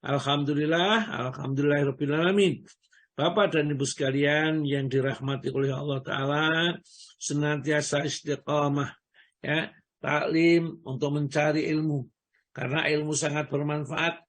Alhamdulillah, alhamdulillahirrabbilalamin. Bapak dan Ibu sekalian yang dirahmati oleh Allah Ta'ala, senantiasa istiqamah, ya, taklim untuk mencari ilmu. Karena ilmu sangat bermanfaat.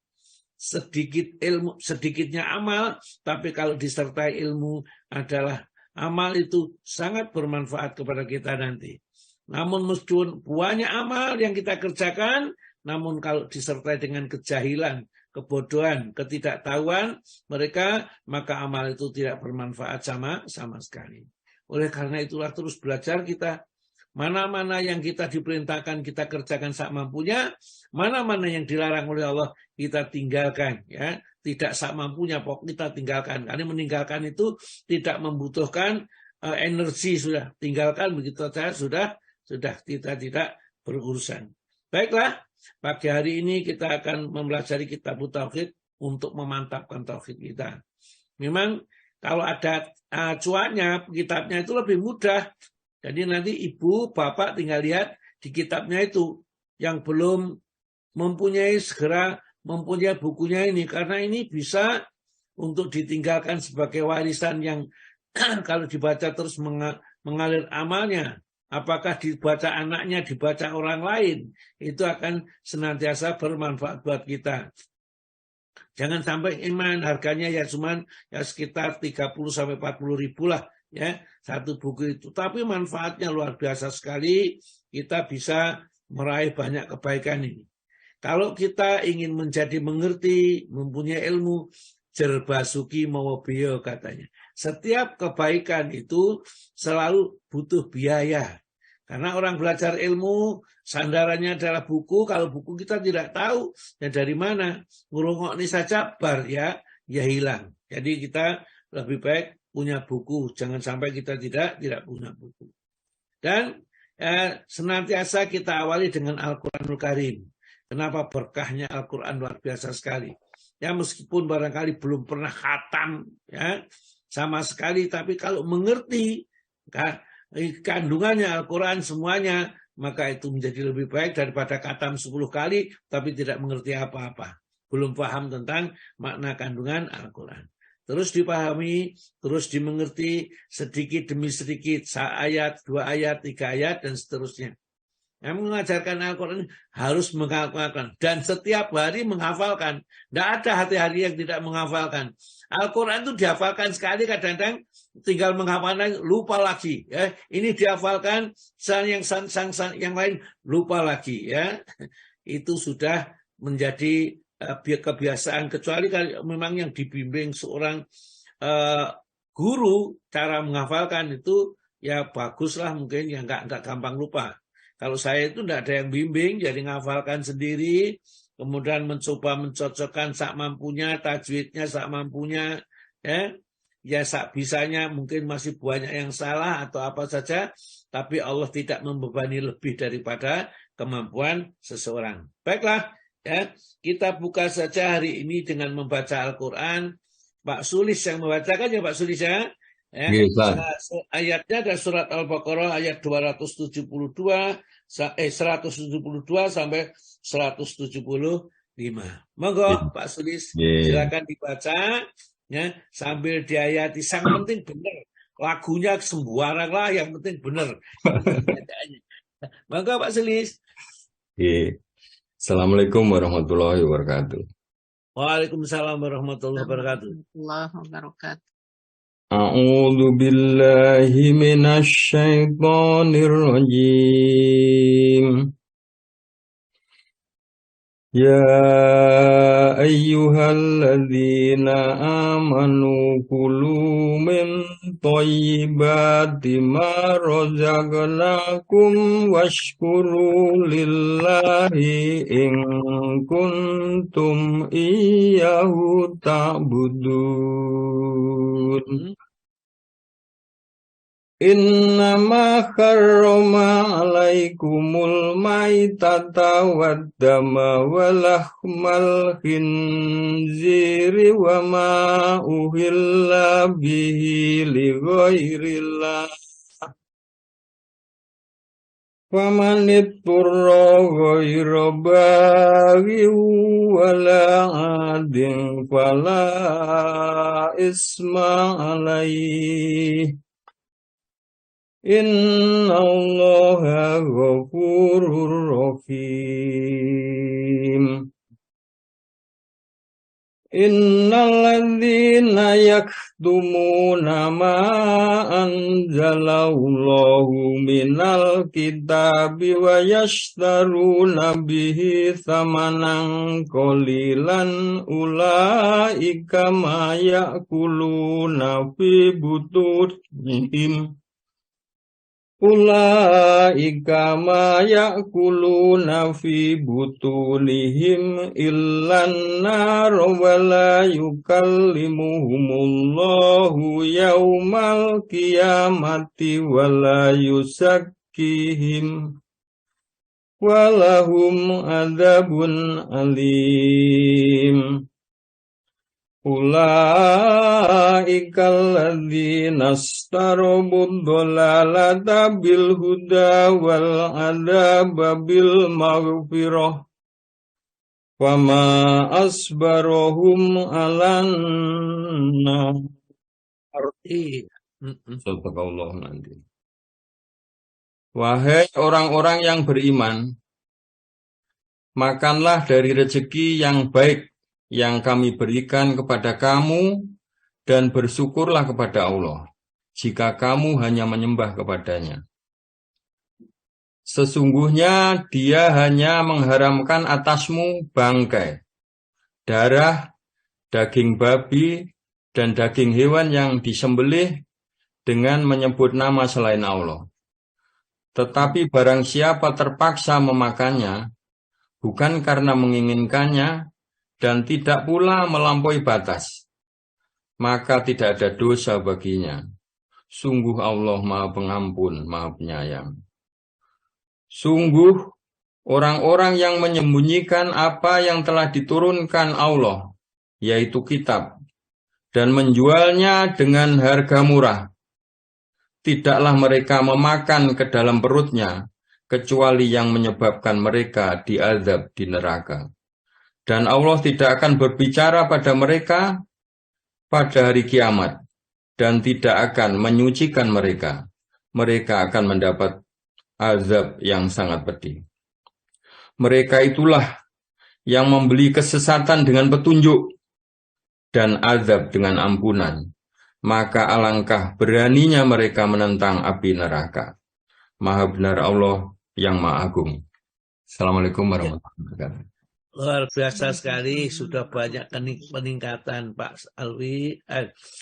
Sedikitnya amal, tapi kalau disertai ilmu adalah amal itu sangat bermanfaat kepada kita nanti. Namun meskipun banyak amal yang kita kerjakan, namun kalau disertai dengan kejahilan, kebodohan, ketidaktahuan mereka, maka amal itu tidak bermanfaat sama sekali. Oleh karena itulah terus belajar kita. Mana-mana yang kita diperintahkan kita kerjakan sak mampunya, mana-mana yang dilarang oleh Allah kita tinggalkan, ya. Tidak sak mampunya kita tinggalkan. Karena meninggalkan itu tidak membutuhkan energi, sudah tinggalkan begitu saja, sudah kita tidak berurusan. Baiklah, pagi hari ini kita akan mempelajari kitab tauhid untuk memantapkan tauhid kita. Memang kalau ada acuannya kitabnya itu lebih mudah. Jadi nanti ibu, bapak tinggal lihat di kitabnya itu. Yang belum mempunyai segera mempunyai bukunya ini. Karena ini bisa untuk ditinggalkan sebagai warisan yang kalau dibaca terus mengalir amalnya. Apakah dibaca anaknya, dibaca orang lain. Itu akan senantiasa bermanfaat buat kita. Jangan sampai iman harganya ya cuman ya sekitar 30-40 ribu lah. Ya, satu buku itu, tapi manfaatnya luar biasa sekali. Kita bisa meraih banyak kebaikan ini. Kalau kita ingin menjadi mengerti, mempunyai ilmu, jerbasuki mawabiyo katanya. Setiap kebaikan itu selalu butuh biaya. Karena orang belajar ilmu, sandarannya adalah buku. Kalau buku kita tidak tahu, ya dari mana? Ngurungok ini saja bar ya hilang. Jadi kita lebih baik punya buku, jangan sampai kita tidak punya buku. Dan senantiasa kita awali dengan Al-Quranul Karim. Kenapa berkahnya Al-Quran luar biasa sekali. Ya meskipun barangkali belum pernah khatam ya sama sekali, tapi kalau mengerti kandungannya Al-Quran semuanya, maka itu menjadi lebih baik daripada khatam 10 kali tapi tidak mengerti apa-apa. Belum paham tentang makna kandungan Al-Quran. Terus dipahami, terus dimengerti sedikit demi sedikit, ayat, 2 ayat, 3 ayat, dan seterusnya. Yang mengajarkan Al-Quran harus menghafalkan. Dan setiap hari menghafalkan. Tidak ada hari-hari yang tidak menghafalkan. Al-Quran itu dihafalkan sekali, kadang-kadang tinggal menghafalkan, lupa lagi. Ya. Ini dihafalkan, yang lain lupa lagi. Ya. Itu sudah menjadi kebiasaan, kecuali kalau memang yang dibimbing seorang guru cara menghafalkan itu ya baguslah, mungkin ya nggak gampang lupa. Kalau saya itu tidak ada yang bimbing, jadi menghafalkan sendiri, kemudian mencoba mencocokkan sak mampunya, tajwidnya sak mampunya, ya sak bisanya, mungkin masih banyak yang salah atau apa saja, tapi Allah tidak membebani lebih daripada kemampuan seseorang. Baiklah. Ya, kita buka saja hari ini dengan membaca Al-Quran. Pak Sulis yang membacakan ya Pak Sulis ya. Ayatnya ada surat Al-Baqarah ayat 272 sampai 175. Monggo Pak Sulis, silakan dibaca ya sambil diayati. Yang penting benar. Lagunya sembarang lah, yang penting benar. Monggo Pak Sulis. Assalamualaikum warahmatullahi wabarakatuh. Waalaikumsalam warahmatullahi wabarakatuh. A'udzu billahi minasy syaithanir rajim. Ya ayyuhalladzina amanu kulu min thayyibati ma razaqnakum washkuru lillahi in kuntum iyyahu ta'budun. Innama harrama alaikumul maitata waddama walahmal khinziri wa ma uhilla bihi li ghairillah Famanitturra ghaira baghin wala 'adin fala isma alaihi. Innallaha ghafurur rahim. Innalladzina yaktumuna ma anzalallahu minal kitabi wa yashtaruna bihi thamanan qalilan ulaika ma ya'kuluna fi butunihim Ulaika ma ya'kuluna fi butunihim illan nar wa la yukallimuhumullahu yaumal qiyamati wa la yuzakkihim wa lahum adzabun alim. Ulaika alladzina astarabud dhalalata bil huda wal adzaba bil maghfirah wa ma asbarahum alan nar. Subhanallah nanti. Wahai orang-orang yang beriman, makanlah dari rezeki yang baik yang kami berikan kepada kamu dan bersyukurlah kepada Allah jika kamu hanya menyembah kepadanya. Sesungguhnya Dia hanya mengharamkan atasmu bangkai, darah, daging babi, dan daging hewan yang disembelih dengan menyebut nama selain Allah. Tetapi barang siapa terpaksa memakannya, bukan karena menginginkannya, dan tidak pula melampaui batas, maka tidak ada dosa baginya. Sungguh Allah Maha Pengampun, Maha Penyayang. Sungguh orang-orang yang menyembunyikan apa yang telah diturunkan Allah, yaitu kitab, dan menjualnya dengan harga murah, tidaklah mereka memakan ke dalam perutnya, kecuali yang menyebabkan mereka diazab di neraka. Dan Allah tidak akan berbicara pada mereka pada hari kiamat dan tidak akan menyucikan mereka. Mereka akan mendapat azab yang sangat pedih. Mereka itulah yang membeli kesesatan dengan petunjuk dan azab dengan ampunan. Maka alangkah beraninya mereka menentang api neraka. Maha benar Allah yang Maha Agung. Assalamualaikum warahmatullahi wabarakatuh. Luar biasa sekali, sudah banyak peningkatan Pak Alwi,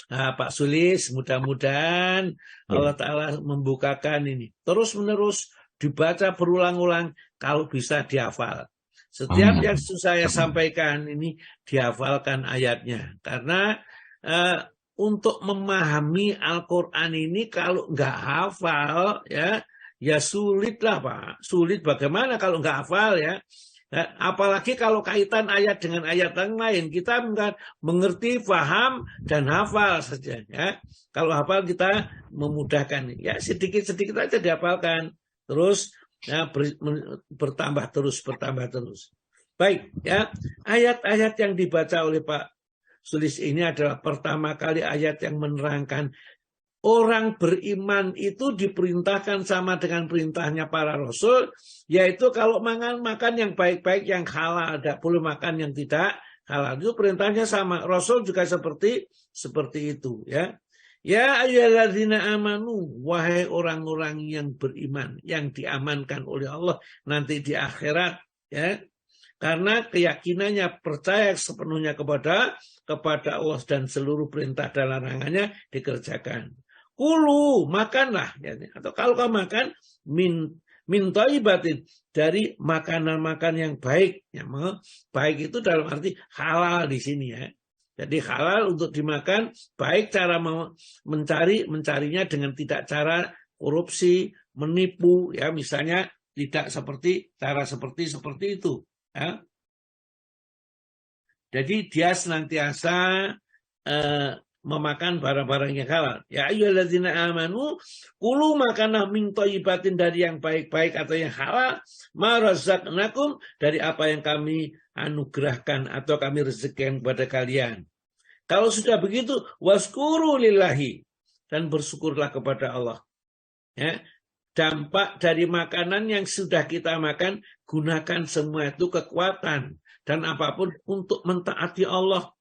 Pak Sulis. Mudah-mudahan Allah Ta'ala membukakan ini terus-menerus dibaca berulang-ulang, kalau bisa dihafal. Setiap yang saya sampaikan ini dihafalkan ayatnya, karena untuk memahami Al-Quran ini kalau nggak hafal ya sulit lah Pak. Sulit bagaimana kalau nggak hafal ya. Apalagi kalau kaitan ayat dengan ayat yang lain, kita mengerti, paham, dan hafal saja. Ya. Kalau hafal kita memudahkan. Ya sedikit-sedikit aja dihafalkan. Terus ya, bertambah terus. Baik, ya ayat-ayat yang dibaca oleh Pak Sulis ini adalah pertama kali ayat yang menerangkan orang beriman itu diperintahkan sama dengan perintahnya para rasul, yaitu kalau makan yang baik-baik, yang halal, tidak boleh makan yang tidak halal. Itu perintahnya sama. Rasul juga seperti itu, ya. Ya ayyuhalladzina amanu, wahai orang-orang yang beriman, yang diamankan oleh Allah nanti di akhirat, ya. Karena keyakinannya percaya sepenuhnya kepada Allah dan seluruh perintah dan larangannya dikerjakan. Kulu, makanlah, ya. Atau kalau kamu makan min thayyibatin, dari makanan-makanan yang baik. Ya, baik itu dalam arti halal di sini ya. Jadi halal untuk dimakan, baik cara mencarinya dengan tidak cara korupsi, menipu, ya misalnya tidak cara seperti itu. Ya. Jadi dia senantiasa memakan barang-barang yang halal. Ya ayyuhalladzina amanu kulu makanlah min thayyibatin, dari yang baik-baik atau yang halal, ma razaqnakum, dari apa yang kami anugerahkan atau kami rezekikan kepada kalian. Kalau sudah begitu, waskuru lillahi, dan bersyukurlah kepada Allah. Ya, dampak dari makanan yang sudah kita makan, gunakan semua itu kekuatan dan apapun untuk mentaati Allah,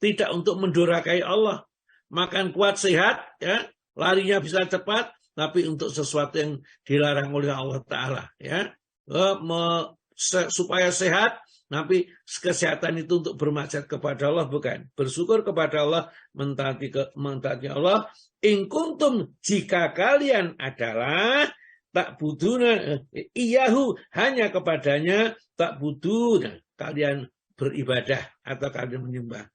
tidak untuk mendurhakai Allah. Makan kuat sehat, ya, larinya bisa cepat, tapi untuk sesuatu yang dilarang oleh Allah Ta'ala, ya, supaya sehat, tapi kesehatan itu untuk bermaksud kepada Allah, bukan. Bersyukur kepada Allah, mentaati Allah. In kuntum, jika kalian adalah tak buduna iyahu, hanya kepadanya tak buduna, kalian beribadah atau kalian menyembah.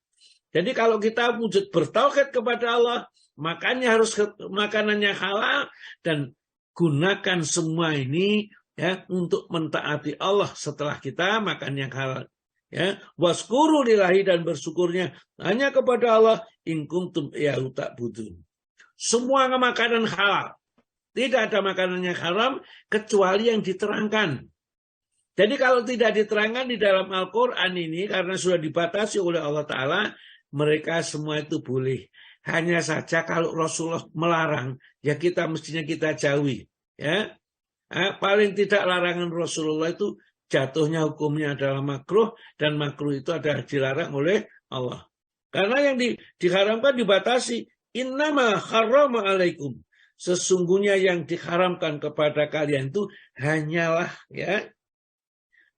Jadi kalau kita wujud bertauhid kepada Allah, makannya harus makanannya halal, dan gunakan semua ini, ya, untuk mentaati Allah setelah kita makan yang halal. Ya, waskuru lillahi, dan bersyukurnya hanya kepada Allah, in kuntum iyyahu ta'budun. Semua makanan halal. Tidak ada makanan yang haram kecuali yang diterangkan. Jadi kalau tidak diterangkan di dalam Al-Quran ini, karena sudah dibatasi oleh Allah Ta'ala, mereka semua itu boleh. Hanya saja kalau Rasulullah melarang, ya kita mestinya kita jauhi. Ya, paling tidak larangan Rasulullah itu jatuhnya hukumnya adalah makruh, dan makruh itu adalah dilarang oleh Allah. Karena yang diharamkan dibatasi. Innama harrama alaikum. Sesungguhnya yang diharamkan kepada kalian itu hanyalah, ya,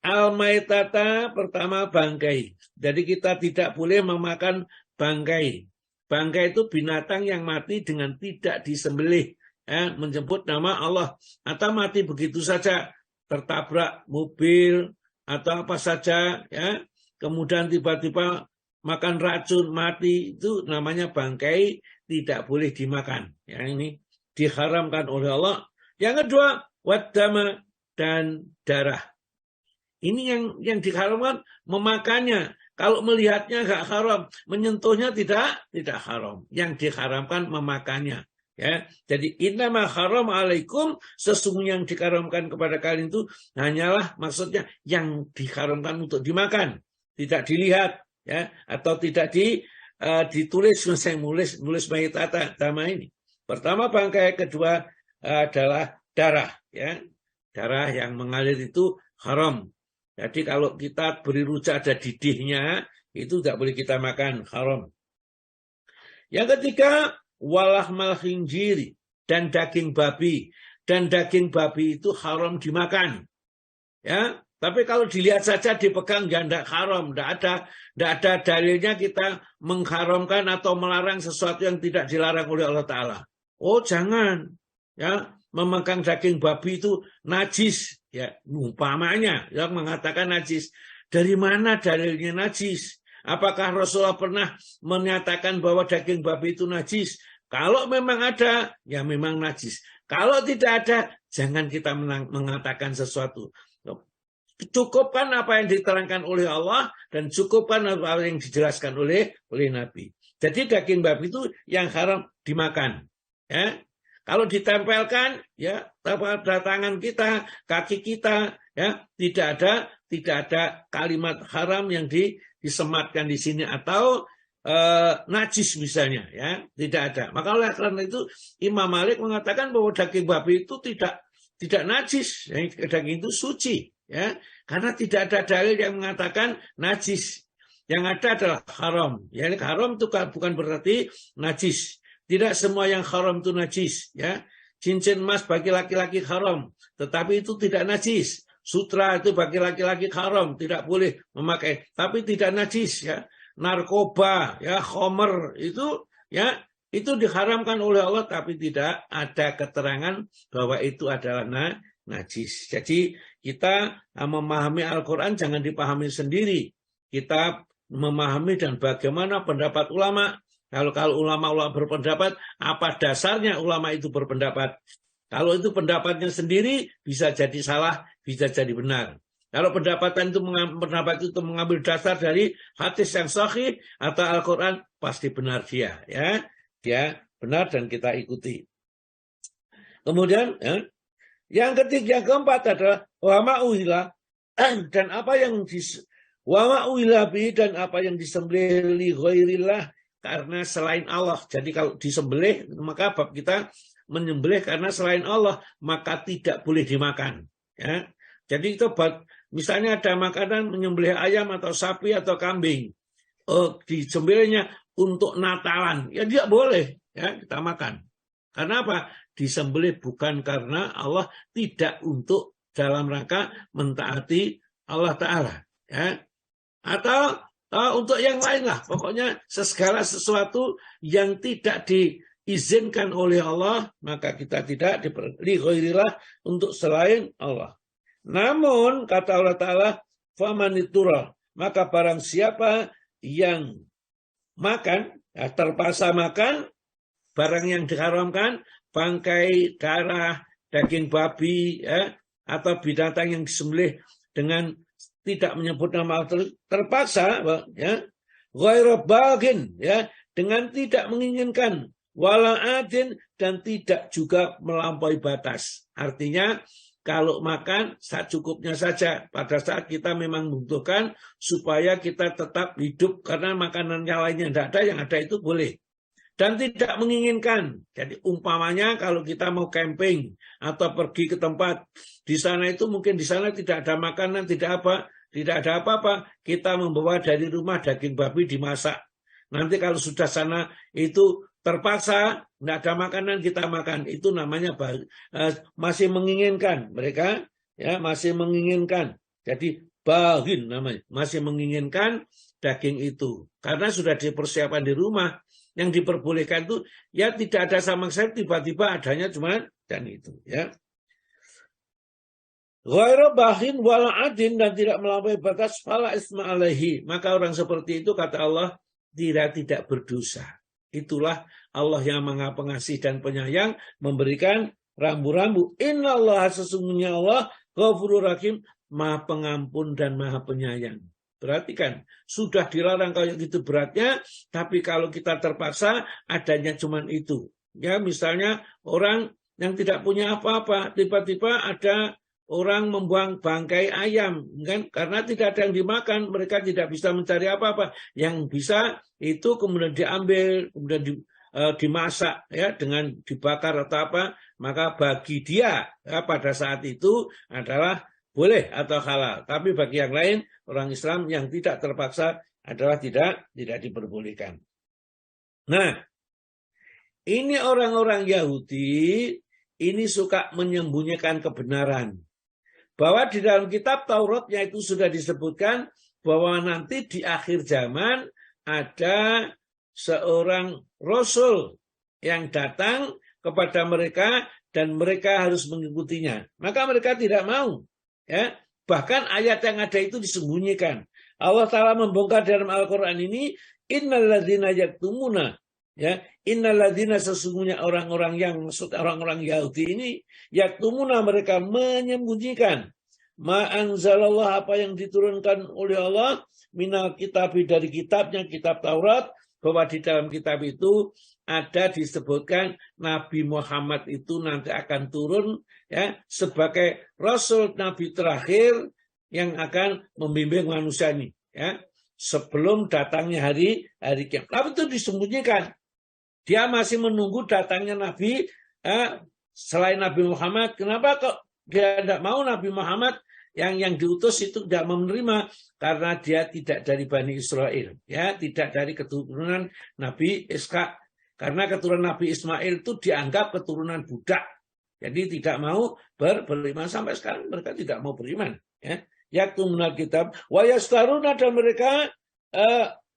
al-maitata, pertama bangkai. Jadi kita tidak boleh memakan bangkai. Bangkai itu binatang yang mati dengan tidak disembelih, ya, menyebut nama Allah, atau mati begitu saja, tertabrak mobil atau apa saja, ya, kemudian tiba-tiba makan racun mati, itu namanya bangkai, tidak boleh dimakan. Ya, ini diharamkan oleh Allah. Yang kedua, waddama, dan darah. Ini yang diharamkan, memakannya. Kalau melihatnya nggak haram, menyentuhnya tidak haram. Yang diharamkan memakannya. Ya, jadi innama haram alaikum, sesungguhnya yang diharamkan kepada kalian itu hanyalah, maksudnya yang diharamkan untuk dimakan, tidak dilihat, ya, atau tidak ditulis, saya nulis maitata dama ini. Pertama bangkai, kedua adalah darah, ya. Darah yang mengalir itu haram. Jadi kalau kita beri rujak ada didihnya, itu tidak boleh kita makan, haram. Yang ketiga, walahmal khinjiri, dan daging babi. Dan daging babi itu haram dimakan. Ya, tapi kalau dilihat saja, dipegang, ya tidak haram. Tidak ada dalilnya kita mengharamkan atau melarang sesuatu yang tidak dilarang oleh Allah Ta'ala. Oh jangan, ya, memegang daging babi itu najis, ya, umpamanya yang mengatakan najis. Dari mana dalilnya najis? Apakah Rasulullah pernah menyatakan bahwa daging babi itu najis? Kalau memang ada, ya memang najis. Kalau tidak ada, jangan kita mengatakan sesuatu. Cukupkan apa yang diterangkan oleh Allah, dan cukupkan apa yang dijelaskan oleh Nabi. Jadi daging babi itu yang haram dimakan. Ya, kalau ditempelkan, ya, pada tangan kita, kaki kita, ya, tidak ada kalimat haram yang disematkan di sini, atau najis misalnya, ya, tidak ada. Maka oleh karena itu Imam Malik mengatakan bahwa daging babi itu tidak najis, ya, daging itu suci, ya, karena tidak ada dalil yang mengatakan najis. Yang ada adalah haram. Ya, haram itu bukan berarti najis. Tidak semua yang haram itu najis, ya. Cincin emas bagi laki-laki haram, tetapi itu tidak najis. Sutra itu bagi laki-laki haram, tidak boleh memakai, tapi tidak najis, ya. Narkoba, ya, khomer itu, ya, itu diharamkan oleh Allah, tapi tidak ada keterangan bahwa itu adalah najis. Jadi kita memahami Al-Quran jangan dipahami sendiri. Kita memahami dan bagaimana pendapat ulama. Kalau ulama berpendapat, apa dasarnya ulama itu berpendapat? Kalau itu pendapatnya sendiri, bisa jadi salah, bisa jadi benar. Kalau pendapat itu mengambil dasar dari hadis yang sahih atau Al-Quran, pasti benar dia. Ya, dia benar dan kita ikuti. Kemudian, ya, yang ketiga, yang keempat adalah wama'uhilah dan apa yang dan apa yang disembelih li ghairillah, karena selain Allah. Jadi kalau disembelih, maka bab kita menyembelih karena selain Allah, maka tidak boleh dimakan. Ya. Jadi itu misalnya ada makanan menyembelih ayam atau sapi atau kambing, disembelihnya untuk Natalan, ya tidak boleh ya kita makan. Karena apa? Disembelih bukan karena Allah, tidak untuk dalam rangka mentaati Allah Ta'ala. Ya. Atau untuk yang lain lah. Pokoknya segala sesuatu yang tidak diizinkan oleh Allah, maka kita tidak diberi ghairillah untuk selain Allah. Namun kata Allah Ta'ala, famanitura, maka barang siapa yang makan, ya, terpaksa makan barang yang diharamkan, bangkai, darah, daging babi, ya, atau binatang yang disembelih dengan tidak menyebut nama Allah, terpaksa, ya, ghairu bagin, ya, dengan tidak menginginkan, wala adin, dan tidak juga melampaui batas. Artinya kalau makan secukupnya saja pada saat kita memang membutuhkan supaya kita tetap hidup, karena makanan yang lainnya tidak ada, yang ada itu boleh. Dan tidak menginginkan. Jadi umpamanya kalau kita mau camping atau pergi ke tempat di sana, itu mungkin di sana tidak ada makanan, tidak ada apa-apa, kita membawa dari rumah daging babi dimasak. Nanti kalau sudah sana itu terpaksa tidak ada makanan, kita makan, itu namanya masih menginginkan. Mereka ya masih menginginkan. Jadi bagin namanya, masih menginginkan daging itu karena sudah dipersiapkan di rumah. Yang diperbolehkan itu ya tidak ada sama sekali, tiba-tiba adanya cuma dan itu ya. Ghairu bahin wala adin, dan tidak melampaui batas, fala isma alaihi, maka orang seperti itu kata Allah tidak berdosa. Itulah Allah yang Maha Pengasih dan Penyayang, memberikan rambu-rambu. Innallaha, sesungguhnya Allah, Ghafurur Rahim, Maha Pengampun dan Maha Penyayang. Perhatikan, sudah dilarang kayak gitu beratnya, tapi kalau kita terpaksa adanya cuman itu. Ya, misalnya orang yang tidak punya apa-apa, tiba-tiba ada orang membuang bangkai ayam, kan? Karena tidak ada yang dimakan, mereka tidak bisa mencari apa-apa. Yang bisa itu kemudian diambil, kemudian dimasak, ya, dengan dibakar atau apa, maka bagi dia ya, pada saat itu adalah boleh atau halal. Tapi bagi yang lain, orang Islam yang tidak terpaksa adalah tidak diperbolehkan. Nah, ini orang-orang Yahudi ini suka menyembunyikan kebenaran. Bahwa di dalam kitab Tauratnya itu sudah disebutkan bahwa nanti di akhir zaman ada seorang Rasul yang datang kepada mereka dan mereka harus mengikutinya. Maka mereka tidak mau. Ya, bahkan ayat yang ada itu disembunyikan. Allah Ta'ala membongkar dalam Al-Quran ini, innalladzina yaktumuna, ya, innalladzina, sesungguhnya orang-orang yang maksud orang-orang Yahudi ini, yaktumuna, mereka menyembunyikan, ma anzalallah, apa yang diturunkan oleh Allah, minal kitabi, dari kitabnya, kitab Taurat, bahwa di dalam kitab itu ada disebutkan Nabi Muhammad itu nanti akan turun ya sebagai Rasul Nabi terakhir yang akan membimbing manusia ini ya sebelum datangnya hari kiamat. Tapi itu disembunyikan. Dia masih menunggu datangnya Nabi selain Nabi Muhammad. Kenapa kok dia tidak mau Nabi Muhammad yang diutus itu tidak menerima? Karena dia tidak dari Bani Israel, ya, tidak dari keturunan Nabi Ishak. Karena keturunan Nabi Ismail itu dianggap keturunan budak. Jadi tidak mau beriman, sampai sekarang mereka tidak mau beriman. Ya, yaktumuna kitab wa yastaruna, dan mereka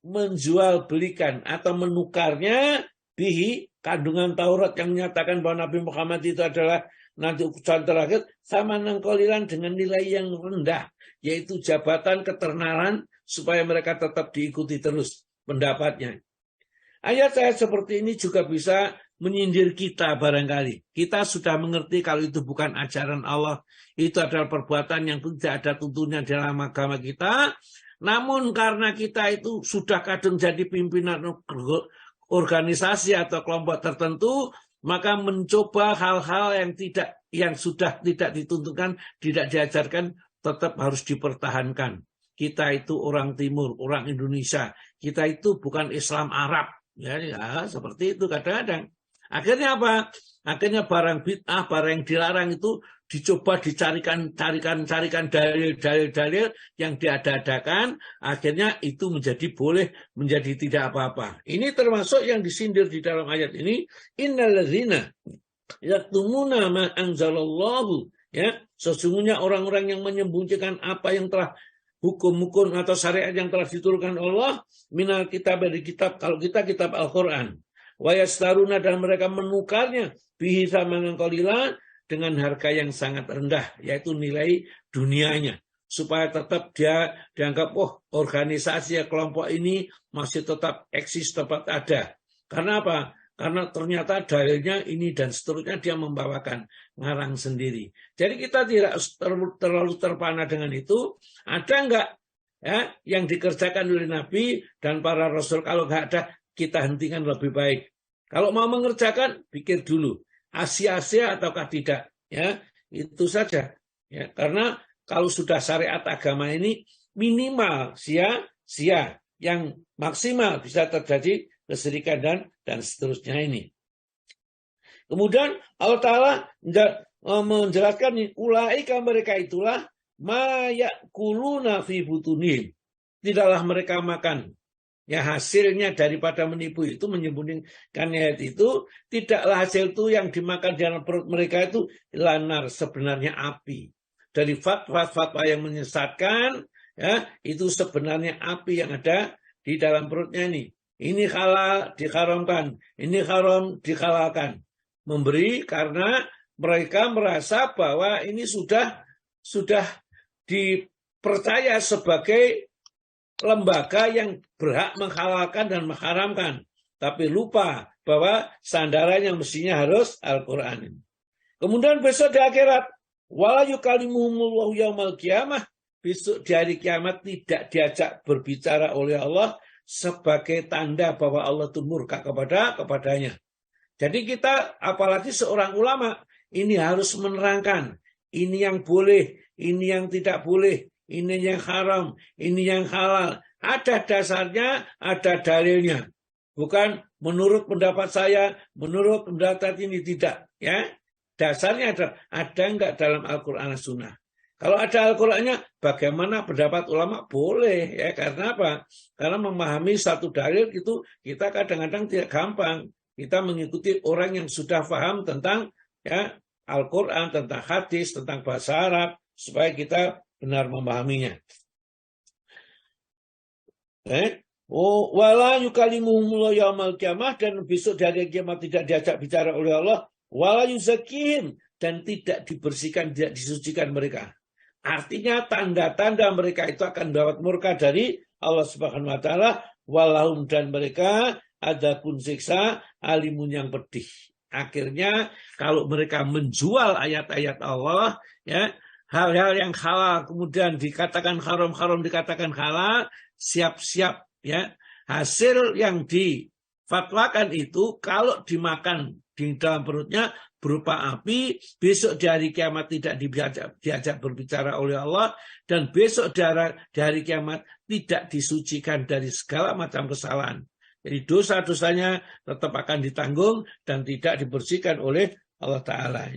menjual belikan atau menukarnya bihi, kandungan Taurat yang menyatakan bahwa Nabi Muhammad itu adalah nanti utusan terakhir, sama nangkolilan, dengan nilai yang rendah, yaitu jabatan ketenaran, supaya mereka tetap diikuti terus pendapatnya. Ayat-ayat seperti ini juga bisa menyindir kita barangkali. Kita sudah mengerti kalau itu bukan ajaran Allah. Itu adalah perbuatan yang tidak ada tuntunan dalam agama kita. Namun karena kita itu sudah kadang jadi pimpinan organisasi atau kelompok tertentu, maka mencoba hal-hal yang sudah tidak ditentukan, tidak diajarkan, tetap harus dipertahankan. Kita itu orang Timur, orang Indonesia. Kita itu bukan Islam Arab. Ya, seperti itu kadang-kadang. Akhirnya apa? Akhirnya barang bid'ah, barang yang dilarang itu dicoba dicarikan dalil-dalil yang diada-adakan. Akhirnya itu menjadi boleh, menjadi tidak apa-apa. Ini termasuk yang disindir di dalam ayat ini. Innalladzina yaktumuna ma anzalallahu. Ya, sesungguhnya orang-orang yang menyembunyikan apa yang telah hukum-hukum atau syariat yang telah diturunkan Allah minal kitab dari kitab, kalau kita kitab Al-Quran, wa yastaruna, dan mereka menukarnya bihi samanan qalila, dengan harga yang sangat rendah, yaitu nilai dunianya, supaya tetap dia dianggap organisasi kelompok ini masih tetap eksis, tetap ada. Karena apa? Karena ternyata dalilnya ini dan seterusnya, dia membawakan ngarang sendiri. Jadi kita tidak terlalu terpana dengan itu. Ada enggak ya yang dikerjakan oleh Nabi dan para Rasul? Kalau enggak ada, kita hentikan lebih baik. Kalau mau mengerjakan, pikir dulu, sia-sia ataukah tidak. Ya, itu saja. Ya, karena kalau sudah syariat agama ini minimal sia-sia, yang maksimal bisa terjadi kesyirikan dan seterusnya ini. Kemudian Allah Ta'ala menjelaskan ini, ulaika, mereka itulah ma yakuluna fi butunihim, tidaklah mereka makan. Ya, hasilnya daripada menipu itu, menyembunyikan ayat itu, tidaklah hasil itu yang dimakan di dalam perut mereka itu lanar, sebenarnya api. Dari fatwa-fatwa yang menyesatkan, ya, itu sebenarnya api yang ada di dalam perutnya ini. Ini halal diharamkan, ini haram dihalalkan. Memberi karena mereka merasa bahwa ini sudah dipercaya sebagai lembaga yang berhak menghalalkan dan mengharamkan. Tapi lupa bahwa sandaran yang mestinya harus Al-Quran. Kemudian besok di akhirat, wala yukalimuhumullahu yaumal qiyamah, besok di hari kiamat tidak diajak berbicara oleh Allah, sebagai tanda bahwa Allah itu murka kepadanya. Jadi kita, apalagi seorang ulama, ini harus menerangkan, ini yang boleh, ini yang tidak boleh, ini yang haram, ini yang halal. Ada dasarnya, ada dalilnya. Bukan menurut pendapat saya, menurut pendapat ini, tidak. Ya, dasarnya ada enggak dalam Al-Quran dan Sunnah. Kalau ada Al-Qurannya, bagaimana pendapat ulama? Boleh. Ya, karena apa? Karena memahami satu dalil itu kita kadang-kadang tidak gampang. Kita mengikuti orang yang sudah paham tentang ya Al-Quran, tentang hadis, tentang bahasa Arab, supaya kita benar memahaminya. Wala yukalimuhumullahu yaumal qiyamah, dan besok dari kiamat tidak diajak bicara oleh Allah. Wala yuzakihim, dan tidak dibersihkan, tidak disucikan mereka. Artinya tanda-tanda mereka itu akan mendapat murka dari Allah Subhanahu wa taala, walahum, dan mereka ada pun siksa alimun yang pedih. Akhirnya kalau mereka menjual ayat-ayat Allah, ya, hal-hal yang halal kemudian dikatakan haram dikatakan halal, siap-siap ya. Hasil yang difatwakan itu kalau dimakan di dalam perutnya berupa api, besok di hari kiamat tidak diajak berbicara oleh Allah, dan besok di hari kiamat tidak disucikan dari segala macam kesalahan. Jadi dosa-dosanya tetap akan ditanggung dan tidak dibersihkan oleh Allah Ta'ala.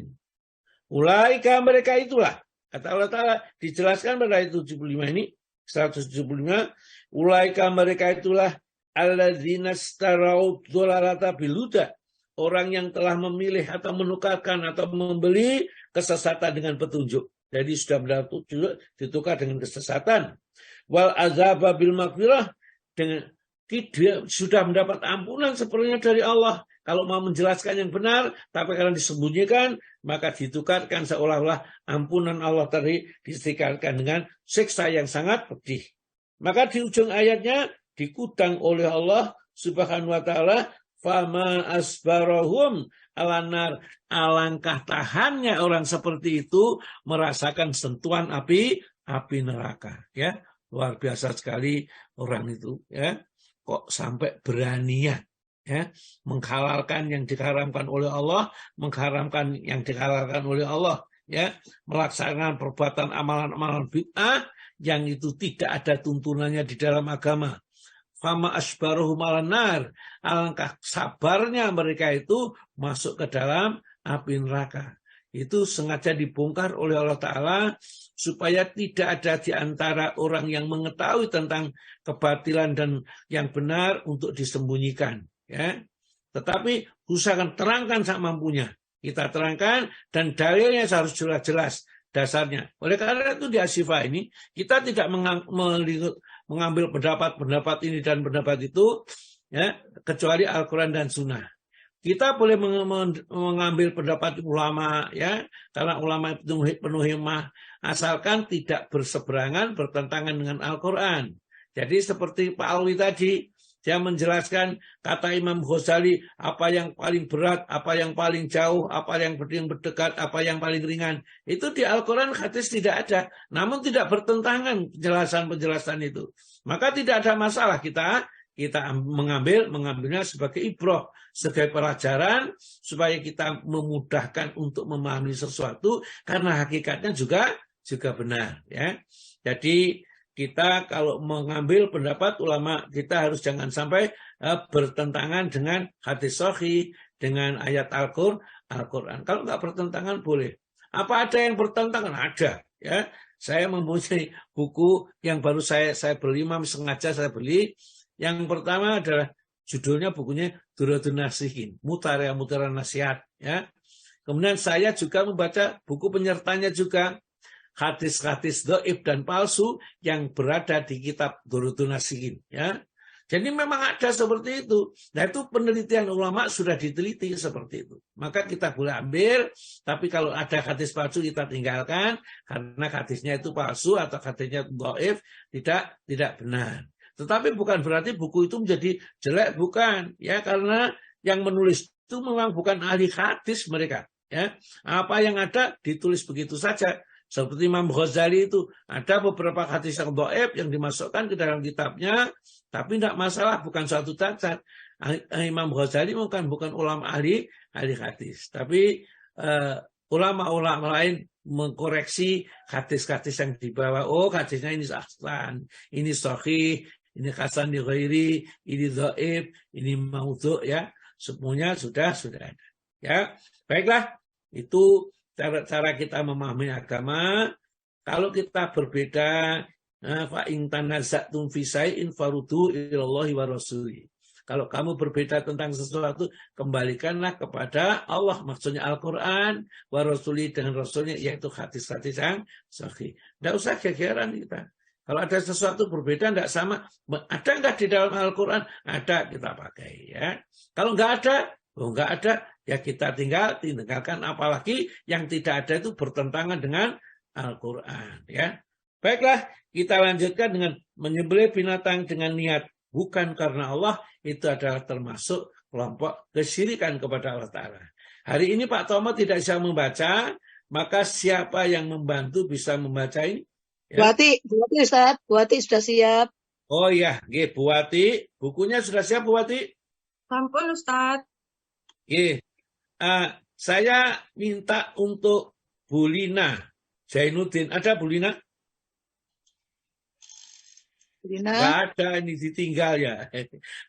Ulaika, mereka itulah, kata Allah Ta'ala, dijelaskan pada ayat 75 ini, 175, ulaika, mereka itulah alladzina istarau dhalalata bil huda, orang yang telah memilih atau menukarkan atau membeli kesesatan dengan petunjuk. Jadi sudah mendapat petunjuk ditukar dengan kesesatan. Wal azaba bil maghfirah, dengan dia sudah mendapat ampunan sepenuhnya dari Allah. Kalau mau menjelaskan yang benar, tapi karena disembunyikan, maka ditukarkan seolah-olah ampunan Allah tadi disesuaikan dengan siksa yang sangat pedih. Maka di ujung ayatnya dikutang oleh Allah Subhanahu wa taala, Fama asbarahum alanar, alangkah tahannya orang seperti itu merasakan sentuhan api neraka. Ya, luar biasa sekali orang itu. Ya, kok sampai berani ya menghalalkan yang diharamkan oleh Allah, mengharamkan yang dihalalkan oleh Allah. Ya, melaksanakan perbuatan amalan-amalan bid'ah yang itu tidak ada tuntunannya di dalam agama. Fama asbaruhum alanar, alangkah sabarnya mereka itu masuk ke dalam api neraka. Itu sengaja dibongkar oleh Allah Ta'ala supaya tidak ada di antara orang yang mengetahui tentang kebatilan dan yang benar untuk disembunyikan. Ya. Tetapi usahakan terangkan sak mampunya. Kita terangkan dan dalilnya harus jelas-jelas dasarnya. Oleh karena itu di Asyifa ini kita tidak mengambil pendapat ini dan pendapat itu, ya, kecuali Al-Quran dan Sunnah. Kita boleh mengambil pendapat ulama, ya, karena ulama penuh himmah, asalkan tidak berseberangan, bertentangan dengan Al-Quran. Jadi seperti Pak Alwi tadi, dia menjelaskan kata Imam Ghazali, apa yang paling berat, apa yang paling jauh, apa yang berdekat, apa yang paling ringan. Itu di Al-Quran hadis tidak ada. Namun tidak bertentangan penjelasan-penjelasan itu. Maka tidak ada masalah kita mengambilnya sebagai ibrah, sebagai pelajaran, supaya kita memudahkan untuk memahami sesuatu, karena hakikatnya juga benar. Ya. Jadi kita kalau mengambil pendapat ulama, kita harus jangan sampai bertentangan dengan hadis sahih, dengan ayat Al-Quran. Kalau nggak bertentangan boleh. Apa ada yang bertentangan? Ada. Ya, saya mempunyai buku yang baru saya beli, sengaja saya beli. Yang pertama adalah judulnya bukunya Duratun Nasihin, mutiara nasihat. Ya. Kemudian saya juga membaca buku penyertanya juga, hadis-hadis dhaif dan palsu yang berada di kitab Duratun Nasihin. Ya. Jadi memang ada seperti itu. Nah, itu penelitian ulama sudah diteliti seperti itu. Maka kita boleh ambil, tapi kalau ada hadis palsu kita tinggalkan, karena hadisnya itu palsu atau hadisnya dhaif, tidak benar. Tetapi bukan berarti buku itu menjadi jelek, bukan. Ya, karena yang menulis itu memang bukan ahli hadis mereka. Ya. Apa yang ada ditulis begitu saja. Seperti Imam Ghazali itu, ada beberapa hadis yang dhaif yang dimasukkan ke dalam kitabnya, tapi tidak masalah, bukan suatu cacat. Imam Ghazali bukan ulama ahli hadis, tapi ulama-ulama lain mengkoreksi hadis-hadis yang dibawa. Oh, hadisnya ini hasan, ini sahih, ini hasan li ghairi, ini dhaif, ini maudhu', ya. Semuanya sudah ada. Ya, baiklah, itu cara kita memahami agama. Kalau kita berbeda, fa in tanaza'tum fi shay'in faruddu ilallahi wa rasuli. Kalau kamu berbeda tentang sesuatu, kembalikanlah kepada Allah, maksudnya Al-Quran, wa rasuli, dengan rasulnya, yaitu hadis-hadis yang sahih. Tidak usah gegeran kita. Kalau ada sesuatu berbeda, tidak sama, ada nggak di dalam Al-Quran? Ada, kita pakai. Ya. Kalau nggak ada, ya kita tinggalkan, apalagi yang tidak ada itu bertentangan dengan Al-Quran. Ya. Baiklah, kita lanjutkan dengan menyembelih binatang dengan niat bukan karena Allah, itu adalah termasuk kelompok kesyirikan kepada Allah Ta'ala. Hari ini Pak Tomo tidak bisa membaca, maka siapa yang membantu bisa membaca ini? Ya. Buati Ustaz, Buati sudah siap. Oh iya, Buati, bukunya sudah siap Buati? Sampun Ustaz. Saya minta untuk Bu Lina Zainuddin. Ada Bu Lina? Nggak ada, ini ditinggal ya.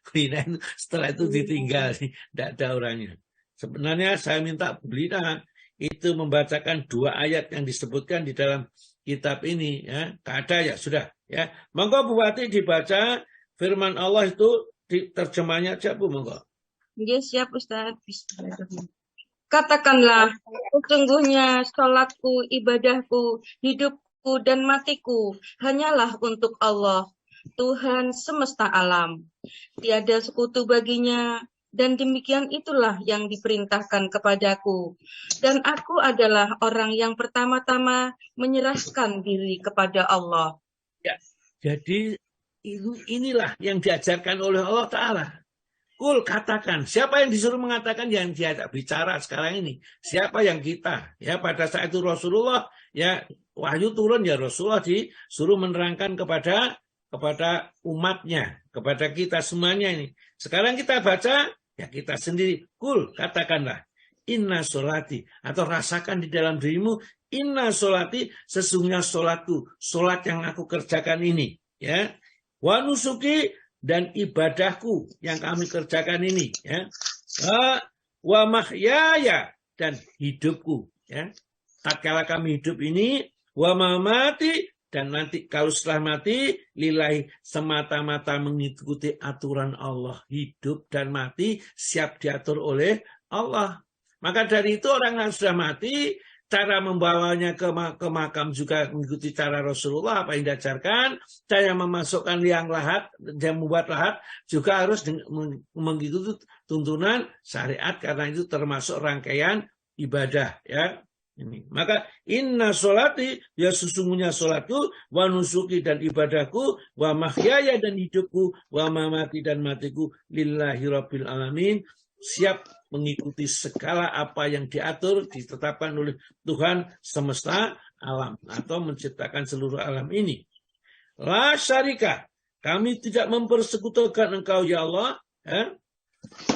Bu Lina setelah itu ditinggal, tidak ada orangnya. Sebenarnya saya minta Bu Lina itu membacakan 2 ayat yang disebutkan di dalam kitab ini. Ya, nggak ada ya, sudah. Ya, monggo Bu Wati dibaca firman Allah itu, terjemahnya aja Bu, monggo. Ya, siap Ustaz. Katakanlah, sesungguhnya sholatku, ibadahku, hidupku, dan matiku hanyalah untuk Allah, Tuhan semesta alam. Tiada sekutu baginya, dan demikian itulah yang diperintahkan kepadaku. Dan aku adalah orang yang pertama-tama menyerahkan diri kepada Allah. Ya, jadi inilah yang diajarkan oleh Allah Ta'ala. Kul, katakan. Siapa yang disuruh mengatakan? Yang diajak bicara sekarang ini. Siapa yang kita? Ya, pada saat itu Rasulullah, ya wahyu turun, ya Rasulullah disuruh menerangkan kepada umatnya, kepada kita semuanya ini. Sekarang kita baca, ya kita sendiri. Kul, katakanlah. Inna sholati, atau rasakan di dalam dirimu, inna sholati, sesungguhnya sholatku, sholat yang aku kerjakan ini. Ya, wa nusuki, dan ibadahku yang kami kerjakan ini, ya. Wa mahyaya, dan hidupku, ya. Tatkala kami hidup ini, wa mamati, dan nanti kalau setelah mati, lillahi, semata-mata mengikuti aturan Allah. Hidup dan mati siap diatur oleh Allah. Maka dari itu orang yang sudah mati, cara membawanya ke makam juga mengikuti cara Rasulullah, apa yang diajarkan. Cara memasukkan liang lahat, dan membuat lahat juga harus mengikuti tuntunan syariat, karena itu termasuk rangkaian ibadah. Ya. Ini. Maka inna sholati, ya sesungguhnya sholatku, wa nusuki, dan ibadahku, wa mahyaya, dan hidupku, wa mamati, dan matiku, lillahi rabbil alamin, siap mengikuti segala apa yang diatur, ditetapkan oleh Tuhan semesta alam, atau menciptakan seluruh alam ini. La syarika, kami tidak mempersekutukan engkau ya Allah,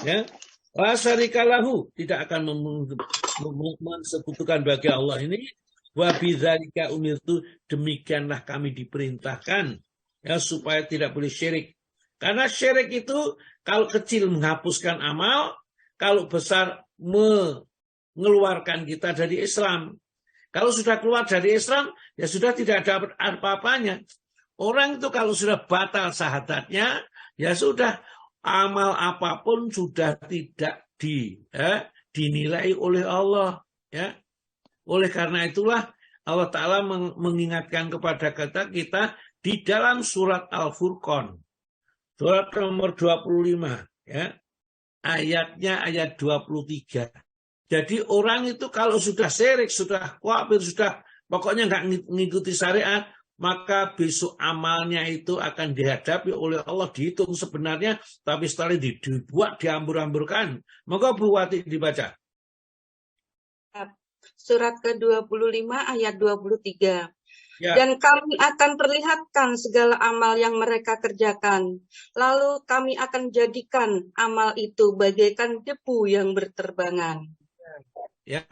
ya. La syarika lahu, tidak akan mensekutukan bagi Allah ini. Wa bidzalika umirtu, demikianlah kami diperintahkan, ya, supaya tidak boleh syirik. Karena syirik itu kalau kecil menghapuskan amal, kalau besar mengeluarkan kita dari Islam. Kalau sudah keluar dari Islam, ya sudah tidak ada apa-apanya. Orang itu kalau sudah batal syahadatnya, ya sudah, amal apapun sudah tidak dinilai oleh Allah. Ya. Oleh karena itulah Allah Ta'ala mengingatkan kepada kita di dalam surat Al-Furqan. Surat nomor 25. Ya. Ayatnya ayat 23. Jadi orang itu kalau sudah syirik, sudah kafir, sudah pokoknya nggak mengikuti syariat, maka besok amalnya itu akan dihadapi oleh Allah, dihitung sebenarnya, tapi setelah dibuat diambur-amburkan. Maka Bu Wati dibaca. Surat ke-25 ayat 23. Ya. Dan kami akan perlihatkan segala amal yang mereka kerjakan. Lalu kami akan jadikan amal itu bagaikan debu yang berterbangan. Ya,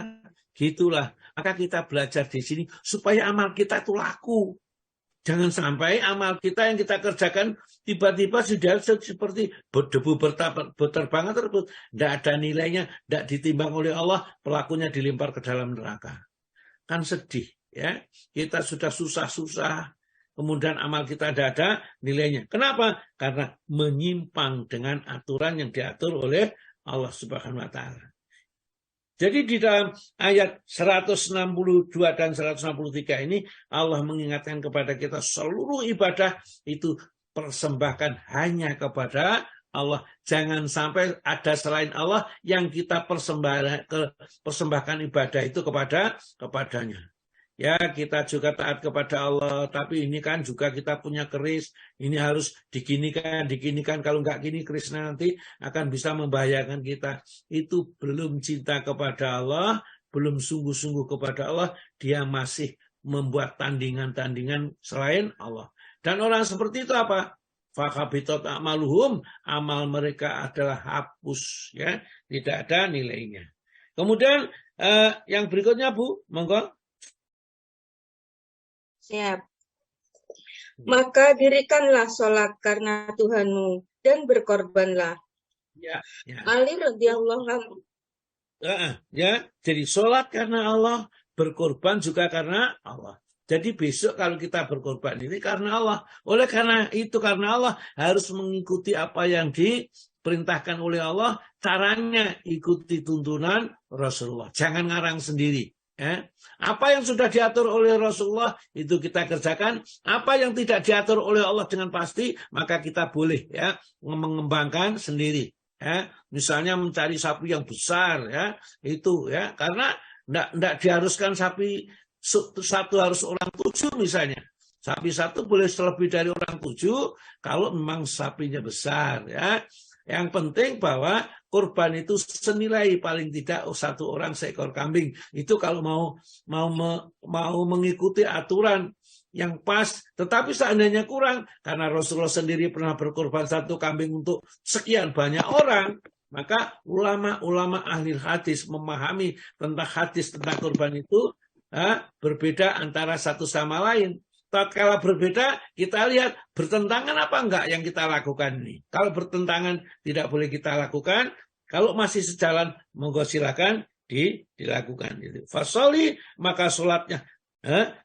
gitulah. Maka kita belajar di sini supaya amal kita itu laku. Jangan sampai amal kita yang kita kerjakan tiba-tiba sudah seperti debu berterbangan tersebut. Tidak ada nilainya, tidak ditimbang oleh Allah, pelakunya dilempar ke dalam neraka. Kan sedih. Ya, kita sudah susah-susah, kemudian amal kita tidak ada nilainya. Kenapa? Karena menyimpang dengan aturan yang diatur oleh Allah Subhanahu wa Ta'ala. Jadi di dalam ayat 162 dan 163 ini Allah mengingatkan kepada kita seluruh ibadah itu persembahkan hanya kepada Allah. Jangan sampai ada selain Allah yang kita persembahkan ibadah itu kepadanya. Ya, kita juga taat kepada Allah, tapi ini kan juga kita punya keris, ini harus diginikan, kalau nggak gini kerisnya nanti akan bisa membahayakan kita. Itu belum cinta kepada Allah, belum sungguh-sungguh kepada Allah, dia masih membuat tandingan-tandingan selain Allah. Dan orang seperti itu apa? Fakhabitat a'maluhum, amal mereka adalah hapus, ya, tidak ada nilainya. Kemudian yang berikutnya Bu, monggo. Siap. Maka dirikanlah sholat karena Tuhanmu dan berkorbanlah. Ya. Ali radhiyallahu anhu. Ya, jadi sholat karena Allah, berkorban juga karena Allah. Jadi besok kalau kita berkorban ini karena Allah. Oleh karena itu, karena Allah harus mengikuti apa yang diperintahkan oleh Allah. Caranya ikuti tuntunan Rasulullah. Jangan ngarang sendiri. Ya. Apa yang sudah diatur oleh Rasulullah itu kita kerjakan. Apa yang tidak diatur oleh Allah dengan pasti, maka kita boleh ya mengembangkan sendiri. Ya. Misalnya mencari sapi yang besar, ya itu ya, karena tidak diharuskan sapi satu harus orang 7 misalnya. Sapi satu boleh lebih dari orang 7 kalau memang sapinya besar. Ya. Yang penting bahwa kurban itu senilai paling tidak satu orang seekor kambing. Itu kalau mau mengikuti aturan yang pas. Tetapi seandainya kurang, karena Rasulullah sendiri pernah berkorban satu kambing untuk sekian banyak orang, maka ulama-ulama ahli hadis memahami tentang hadis tentang kurban itu berbeda antara satu sama lain. Tatkala berbeda, kita lihat bertentangan apa enggak yang kita lakukan ini. Kalau bertentangan tidak boleh kita lakukan. Kalau masih sejalan, monggo silakan dilakukan. Fasoli, maka sholatnya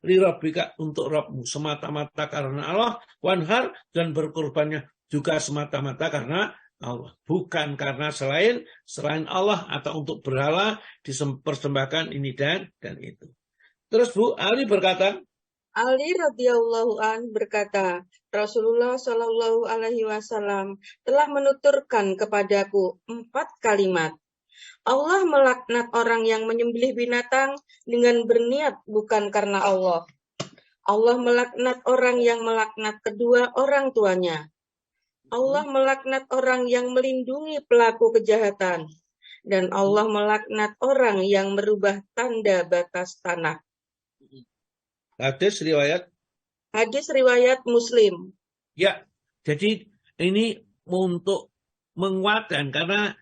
lirabbika, untuk Rabbmu, semata-mata karena Allah. Wanhar, dan berkorbannya juga semata-mata karena Allah, bukan karena selain Allah atau untuk berhala dipersembahkan ini dan itu. Terus Bu Ali berkata, Ali radhiyallahu an berkata, Rasulullah Shallallahu alaihi wasallam telah menuturkan kepadaku 4 kalimat. Allah melaknat orang yang menyembelih binatang dengan berniat bukan karena Allah. Allah melaknat orang yang melaknat kedua orang tuanya. Allah melaknat orang yang melindungi pelaku kejahatan. Dan Allah melaknat orang yang merubah tanda batas tanah. Hadis riwayat Muslim. Ya, jadi ini untuk menguatkan karena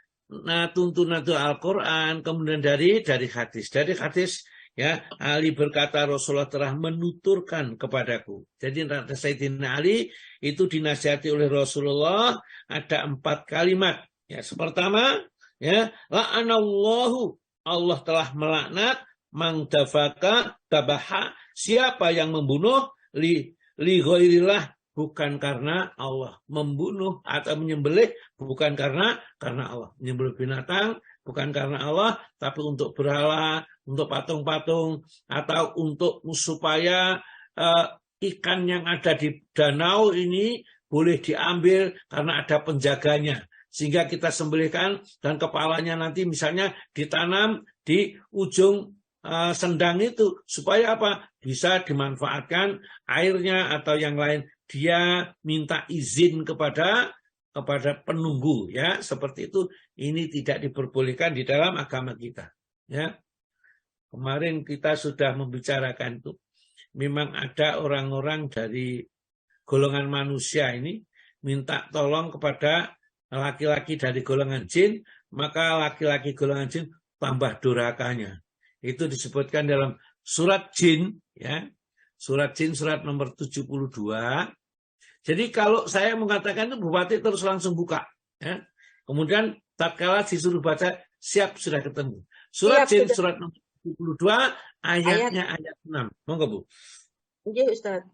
tuntunan Al-Quran, kemudian dari hadis. Dari hadis ya, Ali berkata Rasulullah telah menuturkan kepadaku. Jadi Sayyidina Ali itu dinasihati oleh Rasulullah ada 4 kalimat. Ya, pertama ya, la'anallahu, Allah telah melaknat, mangdafaka tabaha, siapa yang membunuh li ghairillah, bukan karena Allah. Membunuh atau menyembelih bukan karena Allah. Menyembelih binatang bukan karena Allah, tapi untuk berhala, untuk patung-patung, atau untuk supaya ikan yang ada di danau ini boleh diambil karena ada penjaganya. Sehingga kita sembelihkan dan kepalanya nanti misalnya ditanam di ujung sendang itu, supaya apa? Bisa dimanfaatkan airnya atau yang lain. Dia minta izin kepada penunggu, ya, seperti itu. Ini tidak diperbolehkan di dalam agama kita, ya. Kemarin kita sudah membicarakan itu. Memang ada orang-orang dari golongan manusia ini minta tolong kepada laki-laki dari golongan jin, maka laki-laki golongan jin tambah durakanya. Itu disebutkan dalam surat jin, ya. Surat jin, surat nomor 72. Jadi kalau saya mengatakan itu, Bupati terus langsung buka, ya. Kemudian tatkala disuruh baca, siap, sudah ketemu. Surat jin, surat nomor 72, ayatnya ayat 6. Monggo, Bu. Iya, Ustaz.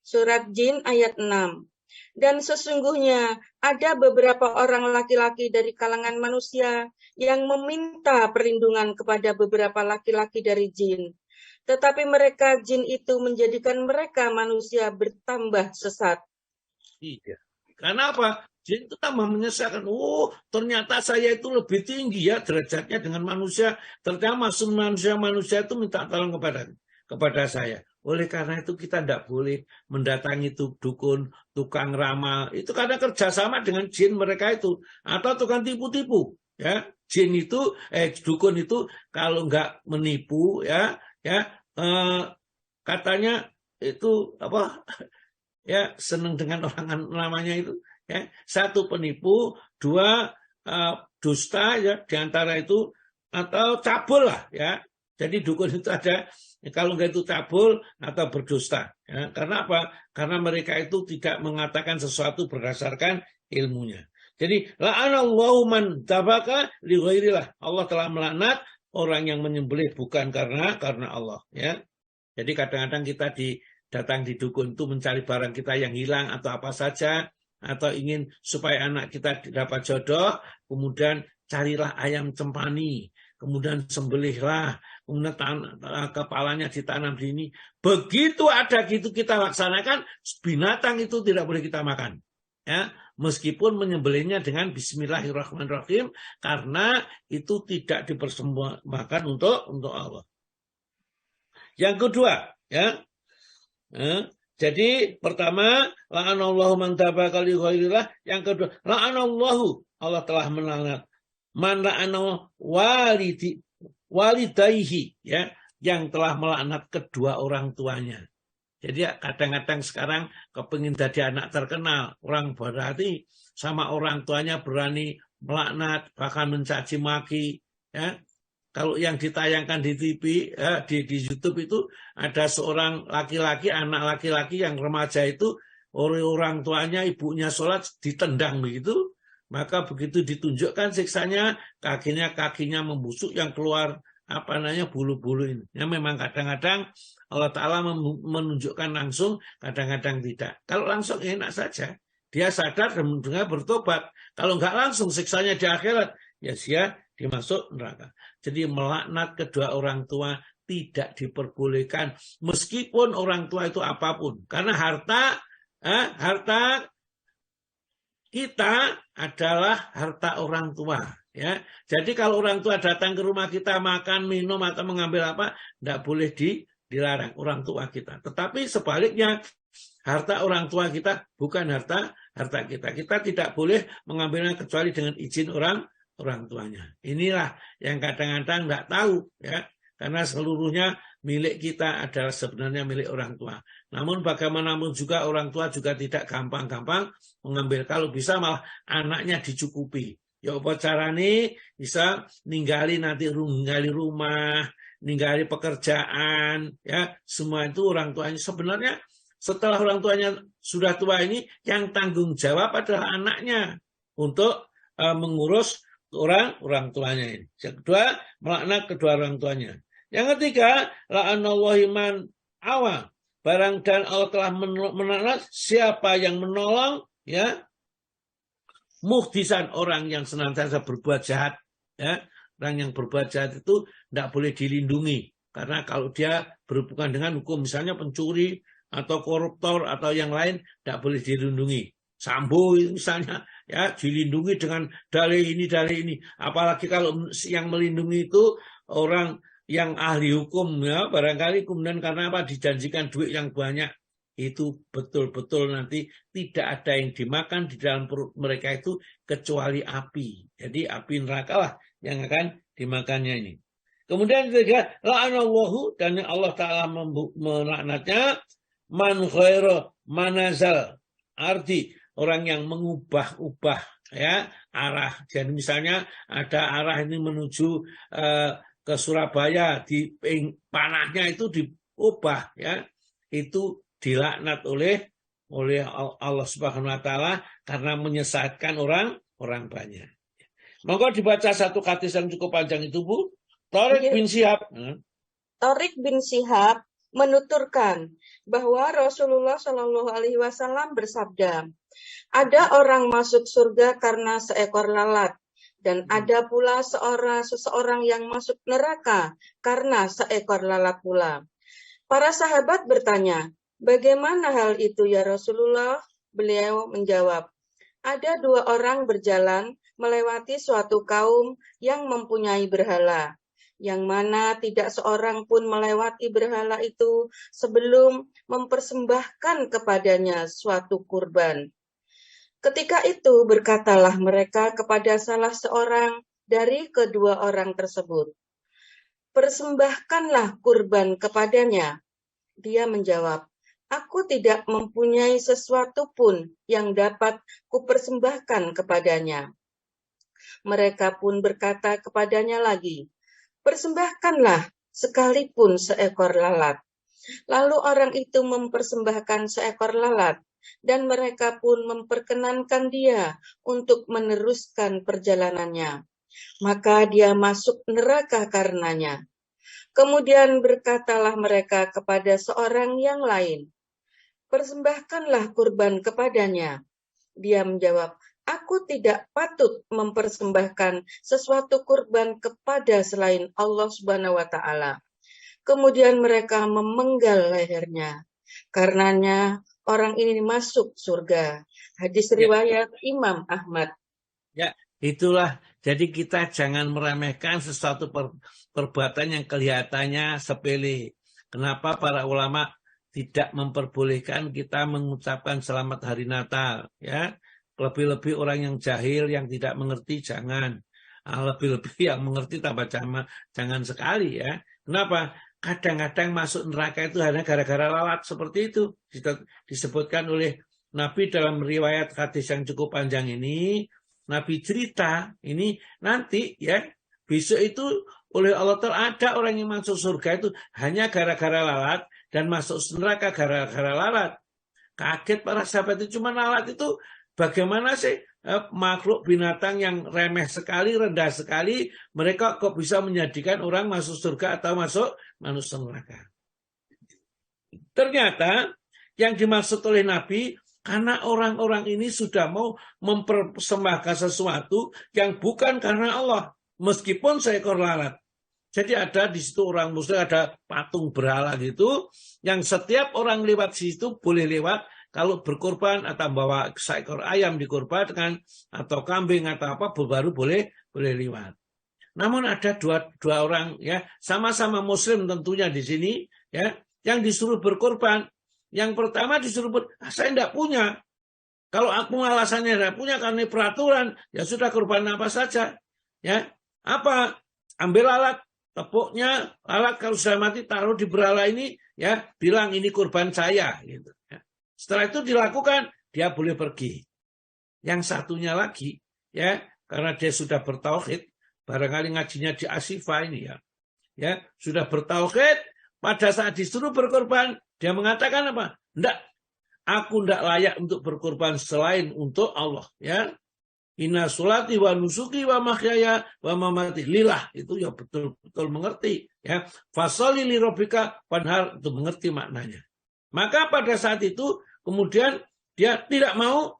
Surat jin ayat 6. Dan sesungguhnya ada beberapa orang laki-laki dari kalangan manusia yang meminta perlindungan kepada beberapa laki-laki dari jin. Tetapi mereka jin itu menjadikan mereka manusia bertambah sesat. Iya. Karena apa? Jin itu tambah menyesatkan. Oh, ternyata saya itu lebih tinggi ya derajatnya dengan manusia. Ternyata masuk manusia itu minta tolong kepada saya. Oleh karena itu kita tidak boleh mendatangi dukun, tukang ramal. Itu karena kerjasama dengan jin mereka itu. Atau tukang tipu-tipu. Ya, jin itu, dukun itu kalau nggak menipu, katanya itu apa? Ya, senang dengan orang namanya itu. Ya, 1 penipu, 2 dusta, ya, diantara itu, atau cabul lah, ya. Jadi dukun itu ada, kalau enggak itu cabul atau berdusta. Ya. Karena apa? Karena mereka itu tidak mengatakan sesuatu berdasarkan ilmunya. Jadi la'anallahu man tabaka li ghairillah. Allah telah melaknat orang yang menyembelih bukan karena Allah, ya. Jadi kadang-kadang kita datang di dukun itu mencari barang kita yang hilang atau apa saja, atau ingin supaya anak kita dapat jodoh, kemudian carilah ayam cempani, kemudian sembelihlah, kemudian kepalanya ditanam di ini. Begitu ada gitu kita laksanakan, binatang itu tidak boleh kita makan. Ya, meskipun menyembelihnya dengan Bismillahirrahmanirrahim, karena itu tidak dipersembahkan untuk Allah. Yang kedua, ya, Jadi pertama, la'anallahu man tabaka li ghairillah. Yang kedua, la'anallahu, Allah telah melaknat. Man la'ana walidayhi, ya, yang telah melaknat kedua orang tuanya. Jadi kadang-kadang sekarang kepingin jadi anak terkenal, orang berarti sama orang tuanya berani melaknat, bahkan mencaci maki, ya. Kalau yang ditayangkan di TV, di YouTube itu ada seorang laki-laki, anak laki-laki yang remaja itu, oleh orang tuanya, ibunya sholat, ditendang begitu. Maka begitu ditunjukkan siksanya, kakinya membusuk yang keluar bulu-bulu ini. Ya, memang kadang-kadang Allah Ta'ala menunjukkan langsung, kadang-kadang tidak. Kalau langsung enak saja. Dia sadar dan bertobat. Kalau nggak langsung siksanya di akhirat, ya dia dimasuk neraka. Jadi melaknat kedua orang tua tidak diperbolehkan meskipun orang tua itu apapun. Karena harta kita adalah harta orang tua. Ya, jadi kalau orang tua datang ke rumah kita makan, minum atau mengambil apa, tidak boleh dilarang orang tua kita. Tetapi sebaliknya harta orang tua kita bukan harta kita. Kita tidak boleh mengambilnya kecuali dengan izin orang tuanya. Inilah yang kadang-kadang tidak tahu, ya, karena seluruhnya milik kita adalah sebenarnya milik orang tua. Namun bagaimanapun juga orang tua juga tidak gampang-gampang mengambil. Kalau bisa malah anaknya dicukupi. Ya apa carane bisa ninggali rumah, ninggali pekerjaan, ya, semua itu orang tuanya. Sebenarnya setelah orang tuanya sudah tua ini, yang tanggung jawab adalah anaknya untuk mengurus orang tuanya ini. Yang kedua, melaknat kedua orang tuanya. Yang ketiga, la'anallahi man awa. Barang dan Allah telah melaknat siapa yang menolong, ya, muhdisan, orang yang senantiasa berbuat jahat, ya. Orang yang berbuat jahat itu tidak boleh dilindungi. Karena kalau dia berhubungan dengan hukum, misalnya pencuri atau koruptor atau yang lain, tidak boleh dilindungi. Sambo misalnya, ya, dilindungi dengan dalih ini. Apalagi kalau yang melindungi itu orang yang ahli hukum, ya, barangkali kemudian karena apa, dijanjikan duit yang banyak, itu betul-betul nanti tidak ada yang dimakan di dalam perut mereka itu kecuali api. Jadi api neraka lah yang akan dimakannya ini. Kemudian ketiga, la'anallahu, dan Allah Ta'ala melaknatnya man khairu manazal, arti orang yang mengubah-ubah, ya, arah. Jadi misalnya ada arah ini menuju ke Surabaya, di panahnya itu diubah, ya, itu dilaknat oleh Allah Subhanahu wa Ta'ala karena menyesatkan orang banyak. Monggo dibaca satu hadis yang cukup panjang itu, Bu. Tariq bin Syihab. Tariq bin Syihab menuturkan bahwa Rasulullah Shallallahu Alaihi Wasallam bersabda, ada orang masuk surga karena seekor lalat, dan ada pula seseorang yang masuk neraka karena seekor lalat pula. Para sahabat bertanya, bagaimana hal itu ya Rasulullah? Beliau menjawab, ada dua orang berjalan melewati suatu kaum yang mempunyai berhala, yang mana tidak seorang pun melewati berhala itu sebelum mempersembahkan kepadanya suatu kurban. Ketika itu berkatalah mereka kepada salah seorang dari kedua orang tersebut, persembahkanlah kurban kepadanya. Dia menjawab, aku tidak mempunyai sesuatu pun yang dapat kupersembahkan kepadanya. Mereka pun berkata kepadanya lagi, persembahkanlah sekalipun seekor lalat. Lalu orang itu mempersembahkan seekor lalat, dan mereka pun memperkenankan dia untuk meneruskan perjalanannya. Maka dia masuk neraka karenanya. Kemudian berkatalah mereka kepada seorang yang lain, persembahkanlah kurban kepadanya. Dia menjawab, aku tidak patut mempersembahkan sesuatu kurban kepada selain Allah Subhanahu wa Ta'ala. Kemudian mereka memenggal lehernya. Karenanya orang ini masuk surga. Hadis riwayat Imam Ahmad. Ya, itulah. Jadi kita jangan meremehkan sesuatu perbuatan yang kelihatannya sepele. Kenapa para ulama tidak memperbolehkan kita mengucapkan selamat hari Natal, ya. Lebih-lebih orang yang jahil, yang tidak mengerti, jangan. Lebih-lebih yang mengerti tambah jangan sekali, ya. Kenapa? Kadang-kadang masuk neraka itu hanya gara-gara lalat seperti itu. Disebutkan oleh Nabi dalam riwayat hadis yang cukup panjang ini. Nabi cerita ini nanti, ya, besok itu oleh Allah Ta'ala ada orang yang masuk surga itu hanya gara-gara lalat dan masuk neraka gara-gara lalat. Kaget para sahabat itu, cuma lalat itu bagaimana sih makhluk binatang yang remeh sekali, rendah sekali, mereka kok bisa menjadikan orang masuk surga atau masuk neraka. Ternyata yang dimaksud oleh Nabi, karena orang-orang ini sudah mau mempersembahkan sesuatu yang bukan karena Allah, meskipun seekor lalat. Jadi ada di situ orang muslim, ada patung berhala gitu, yang setiap orang lewat situ boleh lewat, kalau berkorban atau bawa seekor ayam dikorbankan, atau kambing atau apa, baru boleh lewat. Namun ada dua orang, ya, sama-sama muslim tentunya di sini, ya, yang disuruh berkorban. Yang pertama disuruh saya tidak punya. Kalau aku alasannya tidak punya karena peraturan, ya sudah korban apa saja. Ya, apa? Ambil alat, tepuknya, alat kalau sudah mati taruh di berhala ini, ya, bilang ini korban saya. Gitu. Ya. Setelah itu dilakukan, dia boleh pergi. Yang satunya lagi, ya, karena dia sudah bertauhid, barangkali ngajinya di Asyifa ini, ya, sudah bertauhid, pada saat disuruh berkorban, dia mengatakan apa? Enggak, aku tidak layak untuk berkorban selain untuk Allah. Ya, inna sholati wa nusuki wa mahyaya wa mamati lillah, itu ya betul-betul mengerti. Ya, fasholli li rabbika wanhar, itu mengerti maknanya. Maka pada saat itu kemudian dia tidak mau,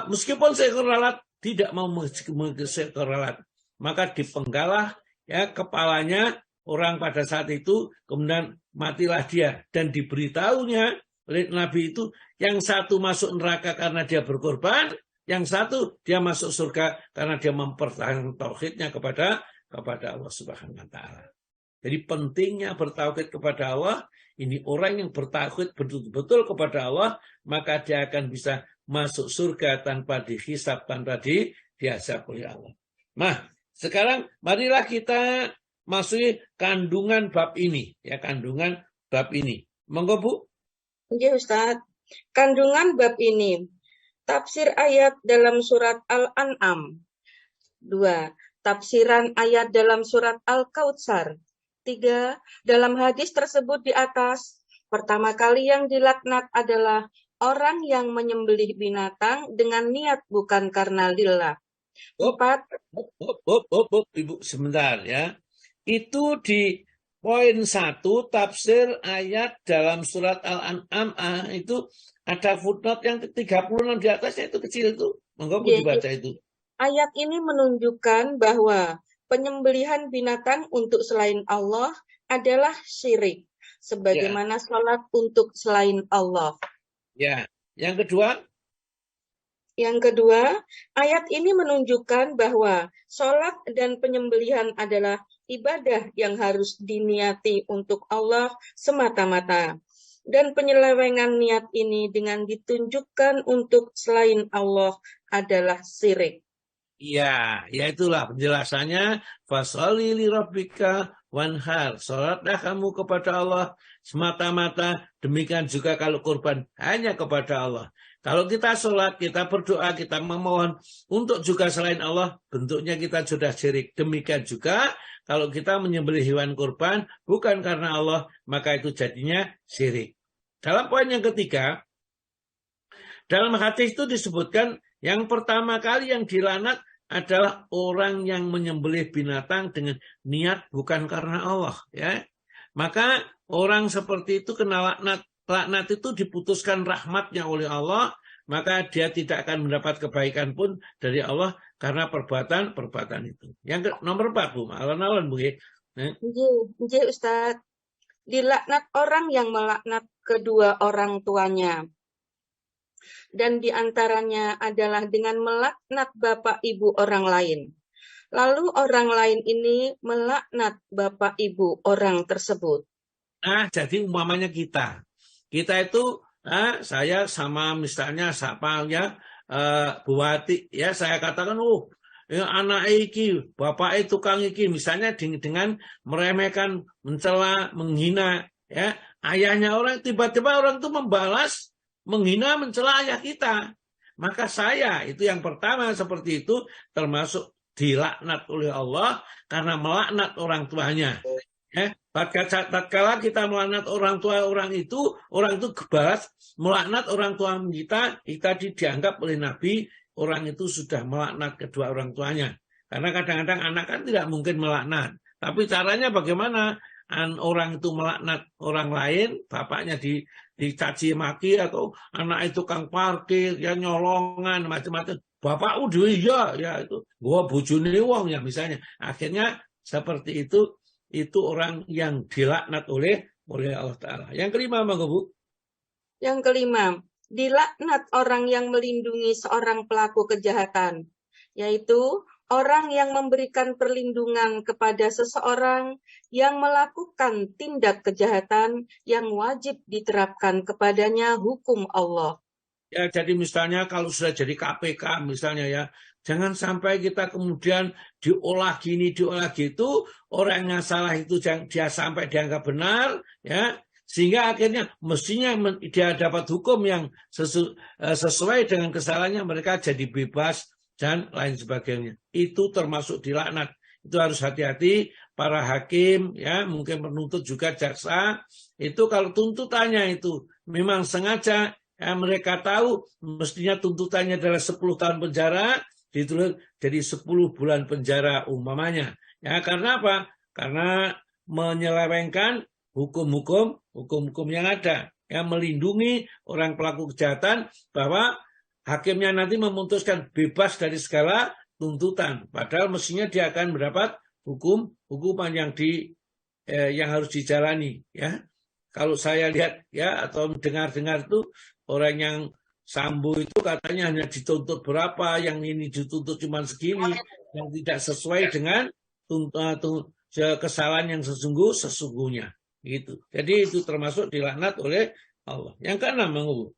meskipun seekor lalat, tidak mau seekor lalat. Maka dipenggalah, ya, kepalanya orang pada saat itu, kemudian matilah dia. Dan diberitahunya oleh Nabi itu, yang satu masuk neraka karena dia berkorban, yang satu dia masuk surga karena dia mempertahankan tauhidnya kepada Allah Subhanahu wa Ta'ala. Jadi pentingnya bertauhid kepada Allah. Ini orang yang bertauhid betul-betul kepada Allah, maka dia akan bisa masuk surga tanpa dihisab, tanpa diazab oleh Allah. Nah, sekarang marilah kita masuki kandungan bab ini, ya, kandungan bab ini. Monggo Bu. Oke, Ustaz. Kandungan bab ini. Tafsir ayat dalam surat Al-An'am. 2. Tafsiran ayat dalam surat Al-Kautsar. 3. Dalam hadis tersebut di atas, pertama kali yang dilaknat adalah orang yang menyembelih binatang dengan niat bukan karena lillah. 4. Ibu sebentar, ya. Itu di poin 1 tafsir ayat dalam surat Al-An'am, itu ada footnote yang 36 di atasnya, itu kecil itu. Monggo Bu dibaca itu. Ayat ini menunjukkan bahwa penyembelihan binatang untuk selain Allah adalah syirik, sebagaimana sholat untuk selain Allah. Ya, yang kedua. Yang kedua, ayat ini menunjukkan bahwa sholat dan penyembelihan adalah ibadah yang harus diniati untuk Allah semata-mata. Dan penyelewengan niat ini dengan ditunjukkan untuk selain Allah adalah syirik. Iya, ya itulah penjelasannya. Fasholli li rabbika wanhar. Salatlah kamu kepada Allah semata-mata. Demikian juga kalau kurban hanya kepada Allah. Kalau kita sholat, kita berdoa, kita memohon untuk juga selain Allah, bentuknya kita sudah syirik. Demikian juga kalau kita menyembelih hewan kurban bukan karena Allah, maka itu jadinya syirik. Dalam poin yang ketiga, dalam hadis itu disebutkan yang pertama kali yang dilaknat adalah orang yang menyembelih binatang dengan niat bukan karena Allah. Ya, maka orang seperti itu kena laknat. Laknat itu diputuskan rahmatnya oleh Allah, maka dia tidak akan mendapat kebaikan pun dari Allah karena perbuatan itu. Yang nomor 4, Bu. Alon-alon, Bu. Nggih, Ustaz. Dilaknat orang yang melaknat kedua orang tuanya. Dan diantaranya adalah dengan melaknat bapak ibu orang lain. Lalu orang lain ini melaknat bapak ibu orang tersebut. Nah, jadi umpamanya kita. Kita itu saya sama misalnya siapa ya Bu Wati ya, saya katakan ya, anak iki, bapak tukang iki, misalnya dengan meremehkan, mencela, menghina ya ayahnya orang, tiba-tiba orang itu membalas menghina, mencela ayah kita. Maka saya itu yang pertama seperti itu termasuk dilaknat oleh Allah karena melaknat orang tuanya. Ya, tatkala kita melaknat orang tua orang itu balas melaknat orang tua kita dianggap oleh Nabi orang itu sudah melaknat kedua orang tuanya. Karena kadang-kadang anak kan tidak mungkin melaknat. Tapi caranya bagaimana? Orang itu melaknat orang lain, bapaknya dicaci maki, atau anak itu tukang parkir, ya nyolongan, macam-macam. Bapak udah ya itu gua bojone wong ya misalnya. Akhirnya seperti itu orang yang dilaknat oleh Allah Ta'ala. Yang kelima, Mangga Bu. Yang kelima, dilaknat orang yang melindungi seorang pelaku kejahatan, yaitu orang yang memberikan perlindungan kepada seseorang yang melakukan tindak kejahatan yang wajib diterapkan kepadanya hukum Allah. Ya, jadi misalnya kalau sudah jadi KPK misalnya ya, jangan sampai kita kemudian diolah gini, diolah gitu, orang yang salah itu dia sampai dianggap benar, ya, sehingga akhirnya mestinya dia dapat hukum yang sesuai dengan kesalahannya, mereka jadi bebas dan lain sebagainya. Itu termasuk dilaknat. Itu harus hati-hati para hakim, ya, mungkin penuntut juga jaksa. Itu kalau tuntutannya itu memang sengaja, ya, mereka tahu mestinya tuntutannya adalah 10 tahun penjara, ditulis jadi 10 bulan penjara umpamanya. Ya, karena apa? Karena menyelewengkan hukum-hukum yang ada, yang melindungi orang pelaku kejahatan, bahwa hakimnya nanti memutuskan bebas dari segala tuntutan, padahal mestinya dia akan mendapat hukuman yang harus dijalani. Ya, kalau saya lihat ya atau dengar-dengar itu orang yang Sambo itu katanya hanya dituntut berapa, yang ini dituntut cuma segini, yang tidak sesuai dengan kesalahan yang sesungguhnya. Gitu. Jadi itu termasuk dilaknat oleh Allah. Yang keenam, Mangga.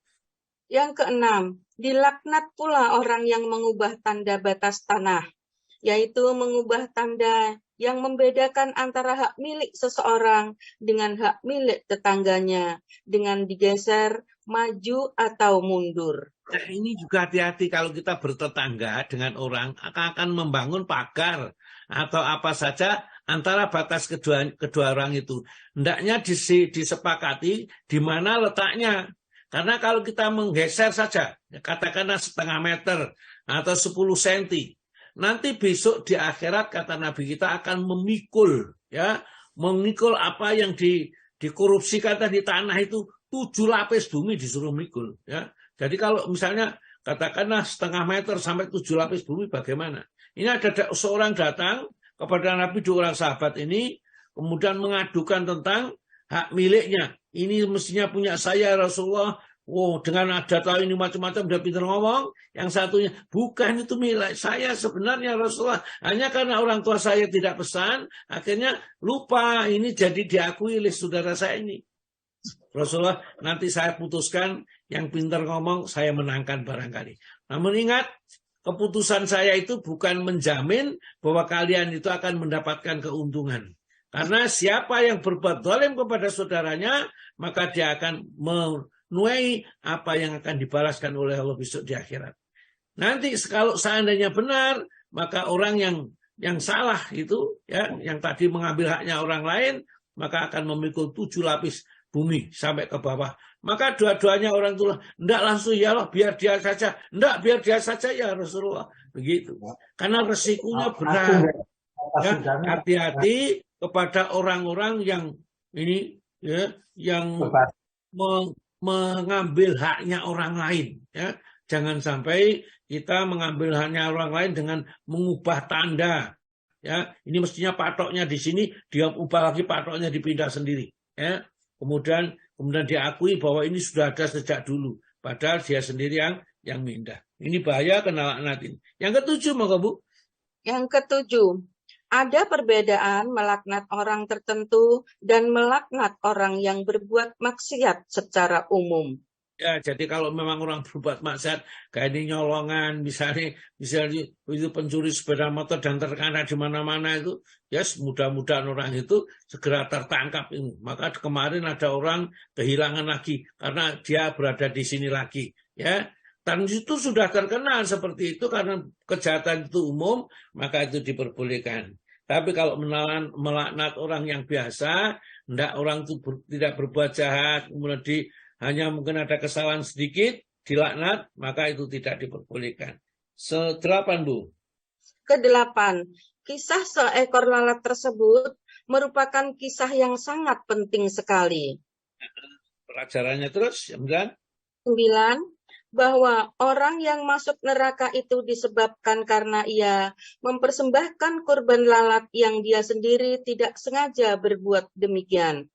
Yang keenam, dilaknat pula orang yang mengubah tanda batas tanah, yaitu mengubah tanda yang membedakan antara hak milik seseorang dengan hak milik tetangganya, dengan digeser, maju, atau mundur. Nah, ini juga hati-hati kalau kita bertetangga dengan orang akan membangun pagar atau apa saja antara batas kedua orang itu. Hendaknya disepakati di mana letaknya. Karena kalau kita menggeser saja, katakanlah setengah meter atau 10 cm, nanti besok di akhirat kata Nabi kita akan memikul, ya, memikul apa yang dikorupsikan di tanah itu 7 lapis bumi disuruh mikul, ya. Jadi kalau misalnya katakanlah setengah meter sampai 7 lapis bumi, bagaimana? Ini ada seorang datang kepada Nabi, 2 orang sahabat ini, kemudian mengadukan tentang hak miliknya. Ini mestinya punya saya Rasulullah. Dengan data ini macam-macam, dia pintar ngomong. Yang satunya, bukan itu milik saya sebenarnya Rasulullah. Hanya karena orang tua saya tidak pesan, akhirnya lupa, ini jadi diakui oleh saudara saya ini. Rasulullah, nanti saya putuskan, yang pintar ngomong saya menangkan barangkali. Namun ingat, keputusan saya itu bukan menjamin bahwa kalian itu akan mendapatkan keuntungan. Karena siapa yang berbuat zalim kepada saudaranya, maka dia akan menuai apa yang akan dibalaskan oleh Allah besok di akhirat. Nanti kalau seandainya benar, maka orang yang salah itu, ya, yang tadi mengambil haknya orang lain, maka akan memikul 7 lapis bumi sampai ke bawah. Maka dua-duanya orang tua, enggak langsung ya Allah, biar dia saja. Enggak, biar dia saja ya Rasulullah. Begitu. Karena resikonya berat. Ya, hati-hati kepada orang-orang yang ini, ya, yang mengambil haknya orang lain. Ya. Jangan sampai kita mengambil haknya orang lain dengan mengubah tanda. Ya, ini mestinya patoknya di sini, dia ubah lagi patoknya, dipindah sendiri. Ya. Kemudian diakui bahwa ini sudah ada sejak dulu, padahal dia sendiri yang mindah. Ini bahaya kena laknat ini. Yang ketujuh, Maka Bu. Yang ketujuh, Ada perbedaan melaknat orang tertentu dan melaknat orang yang berbuat maksiat secara umum. Ya, jadi kalau memang orang berbuat maksiat, kayak ini nyolongan, misalnya itu pencuri sepeda motor dan terkena di mana-mana itu, ya mudah-mudahan orang itu segera tertangkap ini. Maka kemarin ada orang kehilangan lagi karena dia berada di sini lagi, ya. Dan itu sudah terkenal seperti itu karena kejahatan itu umum, maka itu diperbolehkan. Tapi kalau melaknat orang yang biasa, hendak orang itu tidak berbuat jahat, kemudian hanya mungkin ada kesalahan sedikit, dilaknat, maka itu tidak diperbolehkan. Sedelapan, Bu. Kedelapan, kisah seekor lalat tersebut merupakan kisah yang sangat penting sekali. Pelajarannya terus, yang 9, bahwa orang yang masuk neraka itu disebabkan karena ia mempersembahkan korban lalat yang dia sendiri tidak sengaja berbuat demikian.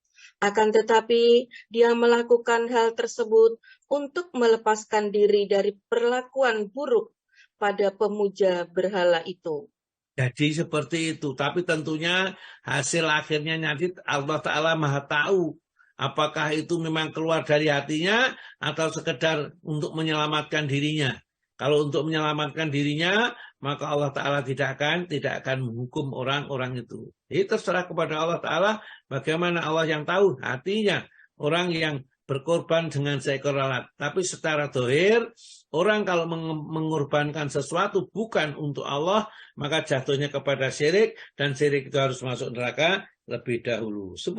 Akan tetapi, dia melakukan hal tersebut untuk melepaskan diri dari perlakuan buruk pada pemuja berhala itu. Jadi seperti itu. Tapi tentunya hasil akhirnya nanti Allah Ta'ala Maha tahu. Apakah itu memang keluar dari hatinya atau sekedar untuk menyelamatkan dirinya. Kalau untuk menyelamatkan dirinya, maka Allah Ta'ala tidak akan menghukum orang-orang itu. Jadi terserah kepada Allah Ta'ala bagaimana Allah yang tahu hatinya orang yang berkorban dengan seekor lalat. Tapi secara dohir, orang kalau mengorbankan sesuatu bukan untuk Allah, maka jatuhnya kepada syirik, dan syirik itu harus masuk neraka lebih dahulu. 10,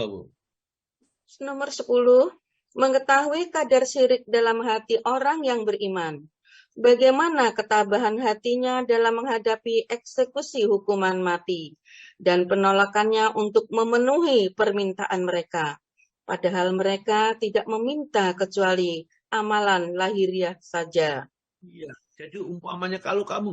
Bu. Nomor 10, mengetahui kadar syirik dalam hati orang yang beriman. Bagaimana ketabahan hatinya dalam menghadapi eksekusi hukuman mati dan penolakannya untuk memenuhi permintaan mereka. Padahal mereka tidak meminta kecuali amalan lahiriah saja. Iya, jadi umpamanya kalau kamu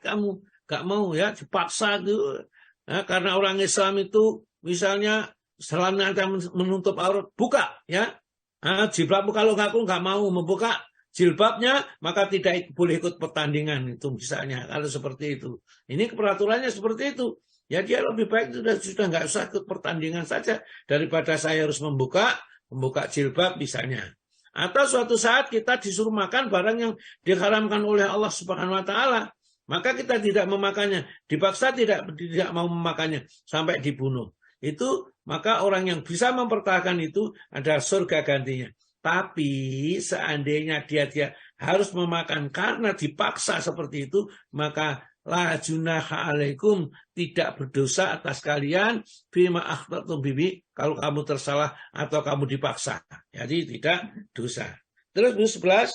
kamu nggak mau ya dipaksa gitu. Nah, karena orang Islam itu misalnya selama Anda menutup aurat, buka ya. Nah, jilbabmu kalau aku nggak mau membuka jilbabnya, maka tidak boleh ikut pertandingan itu misalnya. Kalau seperti itu, ini peraturannya seperti itu. Ya dia lebih baik sudah nggak usah ikut pertandingan saja daripada saya harus membuka jilbab misalnya. Atau suatu saat kita disuruh makan barang yang diharamkan oleh Allah Subhanahu Wa Taala, maka kita tidak memakannya, dipaksa tidak mau memakannya sampai dibunuh. Itu maka orang yang bisa mempertahankan itu adalah surga gantinya. Tapi seandainya dia harus memakan karena dipaksa seperti itu, maka la junaha alaikum, tidak berdosa atas kalian bima akhtatum bihi, kalau kamu tersalah atau kamu dipaksa. Jadi tidak dosa. Terus 11,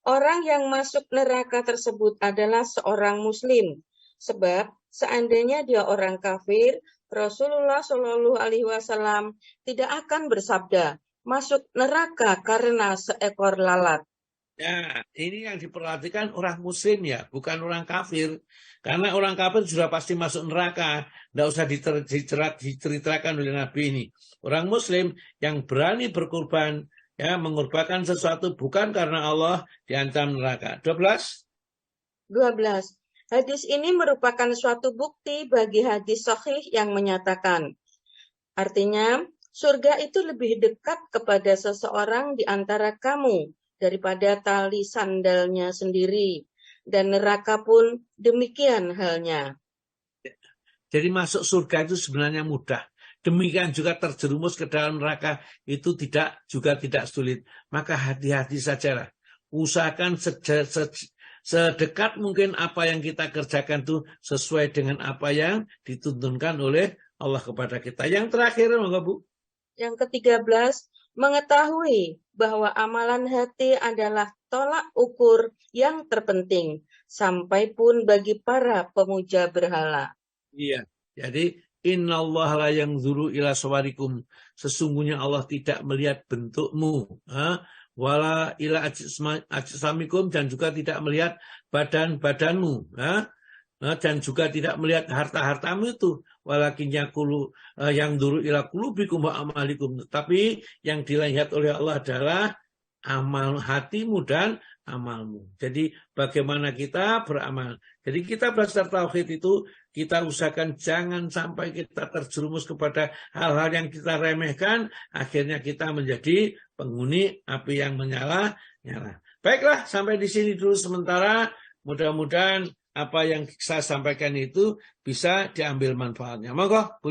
orang yang masuk neraka tersebut adalah seorang muslim. Sebab seandainya dia orang kafir, Rasulullah Shallallahu Alaihi Wasallam tidak akan bersabda masuk neraka karena seekor lalat. Ya, ini yang diperhatikan orang muslim ya, bukan orang kafir. Karena orang kafir sudah pasti masuk neraka. Tidak usah diceritakan oleh Nabi ini. Orang muslim yang berani berkorban, ya, mengorbankan sesuatu bukan karena Allah, diancam neraka. 12. Hadis ini merupakan suatu bukti bagi hadis sahih yang menyatakan, artinya, surga itu lebih dekat kepada seseorang di antara kamu daripada tali sandalnya sendiri, dan neraka pun demikian halnya. Jadi masuk surga itu sebenarnya mudah. Demikian juga terjerumus ke dalam neraka itu juga tidak sulit. Maka hati-hati sajalah. Usahakan sedekat mungkin apa yang kita kerjakan itu sesuai dengan apa yang dituntunkan oleh Allah kepada kita. Yang terakhir, Bu. Yang ke-13, mengetahui bahwa amalan hati adalah tolak ukur yang terpenting, sampai pun bagi para pemuja berhala. Iya, jadi innallaha la yanzuru ila sawarikum, sesungguhnya Allah tidak melihat bentukmu, wala ila ajsamikum, dan juga tidak melihat badan-badanmu, dan juga tidak melihat harta-hartamu itu, walakin yaqulu yang duru ila qulubikum wa amalikum, tapi yang dilihat oleh Allah adalah amal hatimu dan amalmu. Jadi bagaimana kita beramal. Jadi kita belajar tauhid itu kita usahakan jangan sampai kita terjerumus kepada hal-hal yang kita remehkan. Akhirnya kita menjadi penghuni api yang menyala-nyala. Baiklah, sampai di sini dulu sementara. Mudah-mudahan apa yang saya sampaikan itu bisa diambil manfaatnya. Monggo.